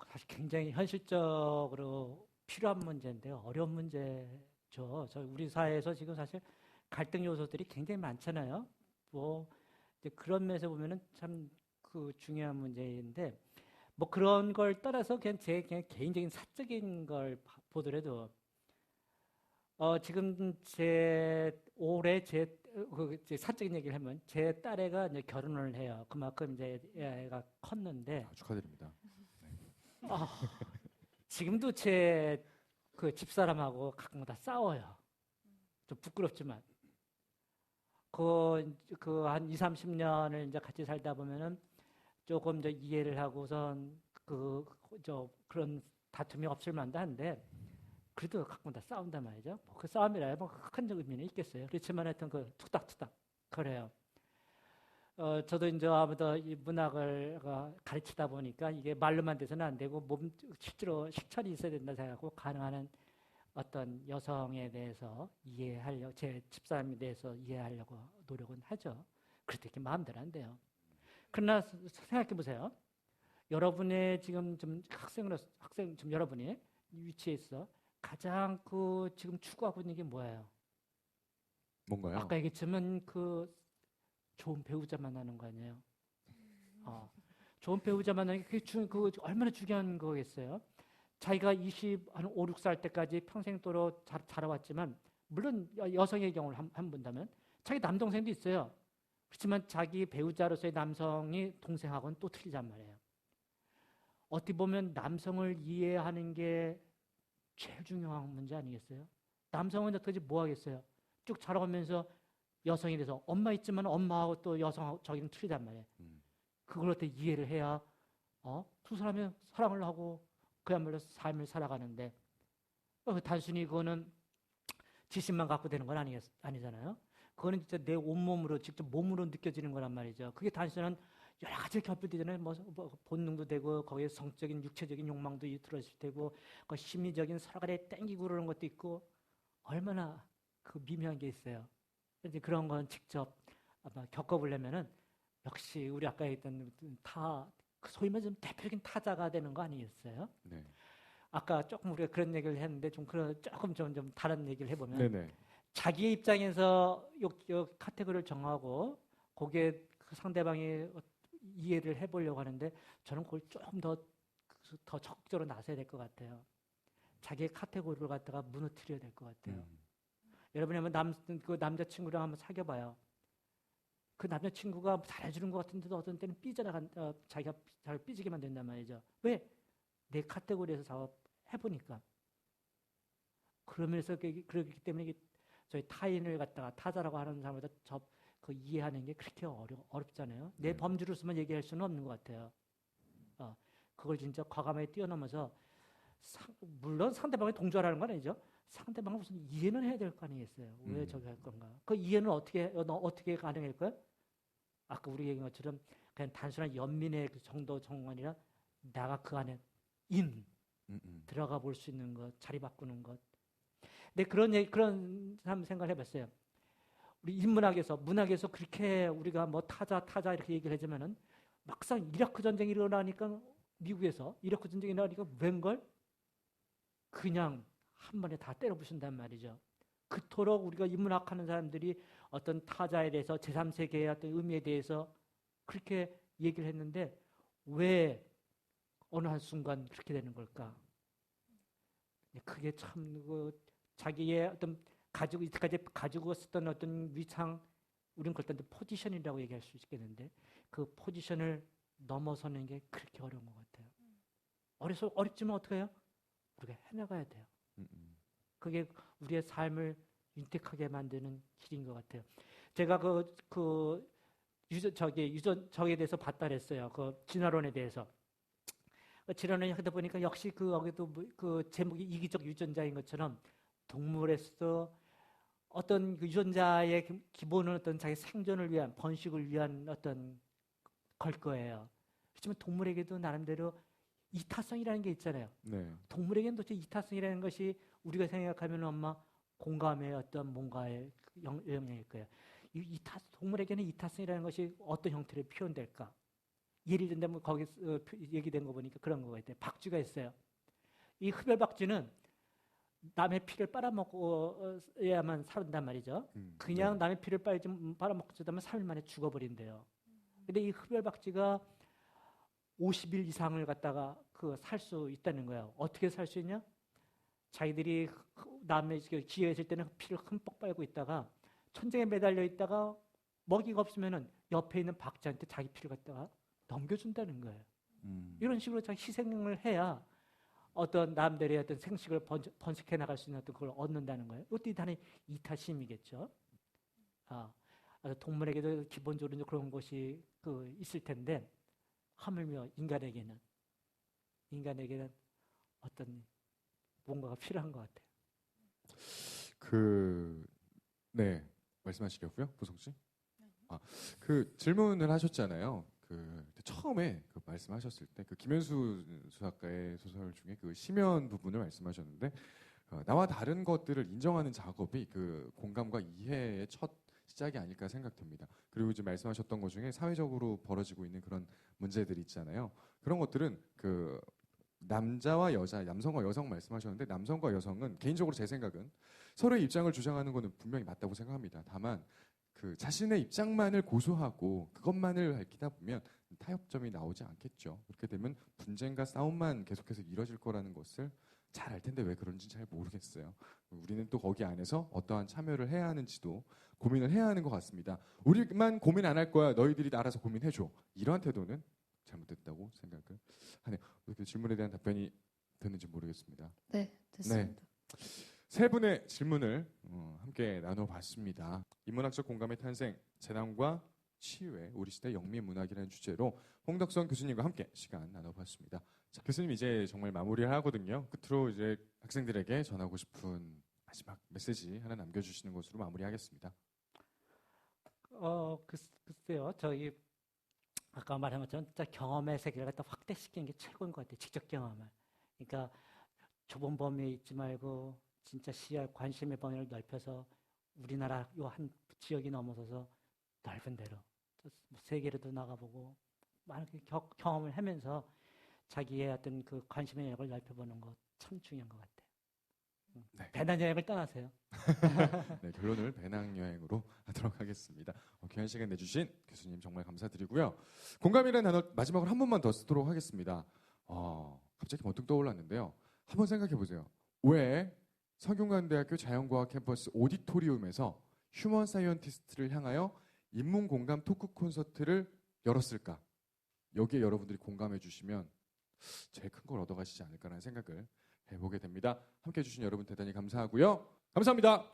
[SPEAKER 2] 사실 굉장히 현실적으로 필요한 문제인데요. 어려운 문제죠. 우리 사회에서 지금 사실 갈등 요소들이 굉장히 많잖아요. 뭐 이제 그런 면에서 보면은 참 그 중요한 문제인데 뭐 그런 걸 떠나서 그냥 제 그냥 개인적인 사적인 걸 보더라도 지금 올해 제 사적인 얘기를 하면 제 딸애가 이제 결혼을 해요. 그만큼 이제 애가 컸는데
[SPEAKER 1] 축하드립니다.
[SPEAKER 2] 지금도 제 그 집사람하고 가끔마다 싸워요. 좀 부끄럽지만. 한 20, 30년을 이제 같이 살다 보면은 조금 이제 이해를 하고선 그런 다툼이 없을 만도 한데 그래도 가끔마다 싸운단 말이죠. 그 싸움이라 큰 의미는 있겠어요. 그렇지만 하여튼 툭닥툭닥 그래요. 저도 이제 아무도 이 문학을 가르치다 보니까 이게 말로만 돼서는 안 되고 실제로 실천이 있어야 된다 생각하고 가능한 어떤 여성에 대해서 제 집사람에 대해서 이해하려고 노력은 하죠. 그래도 이렇게 마음대로 안 돼요. 그러나 생각해 보세요. 여러분의 지금 좀 학생 좀 여러분이 위치에 있어 가장 지금 추구하고 있는 게 뭐예요?
[SPEAKER 1] 뭔가요?
[SPEAKER 2] 아까 얘기했지만 좋은 배우자 만나는 거 아니에요? 좋은 배우자 만나는 게 얼마나 중요한 거겠어요? 자기가 5, 6살 때까지 평생도록 자라왔지만 물론 여성의 경우를 한 본다면 자기 남동생도 있어요. 그렇지만 자기 배우자로서의 남성이 동생하고는 또 틀리단 말이에요. 어떻게 보면 남성을 이해하는 게 제일 중요한 문제 아니겠어요? 남성은 도대체 뭐 하겠어요? 쭉 자라오면서 여성에 대해서 엄마 있지만 엄마하고 또 여성하고 저기는 틀리단 말이에요. 그걸 어떻게 이해를 해야 두 사람이 사랑을 하고 그야말로 삶을 살아가는데 단순히 그거는 지식만 갖고 되는 건 아니잖아요. 그거는 진짜 내 온몸으로 직접 몸으로 느껴지는 거란 말이죠. 그게 단순한 여러 가지 결부되잖아요. 뭐 본능도 되고 거기에 성적인 육체적인 욕망도 들어있을 테고 심리적인 서로 간에 땡기고 그러는 것도 있고 얼마나 미묘한 게 있어요. 이제 그런 건 직접 아마 겪어보려면은 역시 우리 아까 했던 소위 말해서 대표적인 타자가 되는 거 아니겠어요?
[SPEAKER 1] 네.
[SPEAKER 2] 아까 조금 우리가 그런 얘기를 했는데 조금 좀 다른 얘기를 해보면
[SPEAKER 1] 네네.
[SPEAKER 2] 자기의 입장에서 요 카테고리를 정하고 거기에 그 상대방이 이해를 해보려고 하는데 저는 그걸 조금 더 적극적으로 나서야 될 것 같아요. 자기의 카테고리를 갖다가 무너뜨려야 될 것 같아요. 여러분이 한번 그 남자친구랑 한번 사귀어봐요. 그 남자친구가 잘해주는 것 같은데도 어떤 때는 자기가 잘 삐지게 만든단 말이죠. 왜? 내 카테고리에서 해보니까. 그러면서 그렇기 때문에 저희 타인을 갖다가 타자라고 하는 사람보다 이해하는 게 그렇게 어렵잖아요. 내 범주로서만 얘기할 수는 없는 것 같아요. 그걸 진짜 과감하게 뛰어넘어서 물론 상대방이 동조하라는 건 아니죠. 상대방은 무슨 이해는 해야 될 거 아니겠어요. 왜 저기 할 건가? 그 이해는 어떻게 가능할까요? 아까 우리 얘기한 것처럼 그냥 단순한 연민의 그 정도 정원이라 내가 그 안에 들어가 볼 수 있는 것, 자리 바꾸는 것. 근데 그런 사람 생각을 해봤어요. 우리 인문학에서, 문학에서 그렇게 우리가 뭐 타자 이렇게 얘기를 하지만은 막상 이라크 전쟁이 일어나니까 미국에서 이라크 전쟁이 일어나니까 웬걸 그냥 한 번에 다 때려 부순단 말이죠. 그토록 우리가 인문학 하는 사람들이 어떤 타자에 대해서 제3세계의 어떤 의미에 대해서 그렇게 얘기를 했는데 왜 어느 한순간 그렇게 되는 걸까? 그게 참 자기의 어떤 이때까지 가지고 있었던 어떤 위상, 우리는 그럴 때 포지션이라고 얘기할 수 있겠는데 그 포지션을 넘어서는 게 그렇게 어려운 것 같아요. 어렵지만 어떻게 해요? 우리가 해나가야 돼요. 그게 우리의 삶을 윤택하게 만드는 길인 것 같아요. 제가 저기에 대해서 봤다 그랬어요. 그 진화론에 대해서. 진화론을 하다 보니까 역시 거기도 그 제목이 이기적 유전자인 것처럼 동물에서도 어떤 그 유전자의 기본은 어떤 자기 생존을 위한, 번식을 위한 어떤 걸 거예요. 그렇지만 동물에게도 나름대로 이타성이라는 게 있잖아요.
[SPEAKER 1] 네.
[SPEAKER 2] 동물에게는 도대체 이타성이라는 것이 우리가 생각하면 아마 공감의 어떤 뭔가의 영역일 거예요. 동물에게는 이타성이라는 것이 어떤 형태로 표현될까? 예를 든다면 거기 얘기된 거 보니까 그런 거 같아요. 박쥐가 있어요. 이 흡혈박쥐는 남의 피를 빨아먹어야만 산단 말이죠. 그냥
[SPEAKER 1] 네.
[SPEAKER 2] 남의 피를 빨아먹자면 3일 만에 죽어버린대요. 근데 이 흡혈박쥐가 50일 이상을 갖다가 살 수 있다는 거예요. 어떻게 살 수 있냐? 자기들이 남의 기회가 있을 때는 피를 흠뻑 빨고 있다가 천장에 매달려 있다가 먹이가 없으면은 옆에 있는 박쥐한테 자기 피를 갖다가 넘겨준다는 거예요. 이런 식으로 자기 희생을 해야 어떤 남들의 어떤 생식을 번식해 나갈 수 있는 어떤 그걸 얻는다는 거예요. 이것도 단히 이타심이겠죠. 동물에게도 기본적으로 그런 것이 있을 텐데 하물며 인간에게는 어떤 뭔가가 필요한 것 같아요.
[SPEAKER 1] 네, 말씀하시겠고요, 보성 씨. 질문을 하셨잖아요. 처음에 말씀하셨을 때 김현수 수학가의 소설 중에 심연 부분을 말씀하셨는데 나와 다른 것들을 인정하는 작업이 공감과 이해의 첫 시작이 아닐까 생각됩니다. 그리고 이제 말씀하셨던 것 중에 사회적으로 벌어지고 있는 그런 문제들이 있잖아요. 그런 것들은 남자와 여자, 남성과 여성 말씀하셨는데 남성과 여성은 개인적으로 제 생각은 서로의 입장을 주장하는 것은 분명히 맞다고 생각합니다. 다만 자신의 입장만을 고수하고 그것만을 밝히다 보면 타협점이 나오지 않겠죠. 그렇게 되면 분쟁과 싸움만 계속해서 이뤄질 거라는 것을 잘 알 텐데 왜 그런지 잘 모르겠어요. 우리는 또 거기 안에서 어떠한 참여를 해야 하는지도 고민을 해야 하는 것 같습니다. 우리만 고민 안 할 거야. 너희들이 알아서 고민해줘. 이러한 태도는 잘못됐다고 생각을 하네요. 이렇게 질문에 대한 답변이 됐는지 모르겠습니다.
[SPEAKER 7] 네, 됐습니다.
[SPEAKER 1] 네. 세 분의 질문을 함께 나눠봤습니다. 인문학적 공감의 탄생, 재난과 치유의 우리 시대 영미문학이라는 주제로 홍덕선 교수님과 함께 시간 나눠봤습니다. 자, 교수님 이제 정말 마무리를 하거든요. 끝으로 이제 학생들에게 전하고 싶은 마지막 메시지 하나 남겨주시는 것으로 마무리하겠습니다.
[SPEAKER 2] 글쎄요. 저희 아까 말한 것처럼 진짜 경험의 세계를 갖다 확대시키는 게 최고인 것 같아요. 직접 경험을. 그러니까 좁은 범위에 있지 말고 진짜 시야, 관심의 범위를 넓혀서 우리나라 요 한 지역이 넘어서서 넓은 데로 세계로도 나가보고 많은 경험을 하면서 자기의 어떤 관심의 영역을 넓혀보는 것 참 중요한 것 같아요.
[SPEAKER 1] 네.
[SPEAKER 2] 배낭여행을 떠나세요.
[SPEAKER 1] 네, 결론을 배낭여행으로 하도록 하겠습니다. 귀한 시간 내주신 교수님 정말 감사드리고요. 공감이라는 단어 마지막으로 한 번만 더 쓰도록 하겠습니다. 갑자기 번뜩 떠올랐는데요. 한번 생각해 보세요. 왜 성균관대학교 자연과학 캠퍼스 오디토리움에서 휴먼 사이언티스트를 향하여 인문공감 토크 콘서트를 열었을까? 여기에 여러분들이 공감해 주시면 제일 큰 걸 얻어가시지 않을까라는 생각을 해보게 됩니다. 함께해 주신 여러분 대단히 감사하고요. 감사합니다.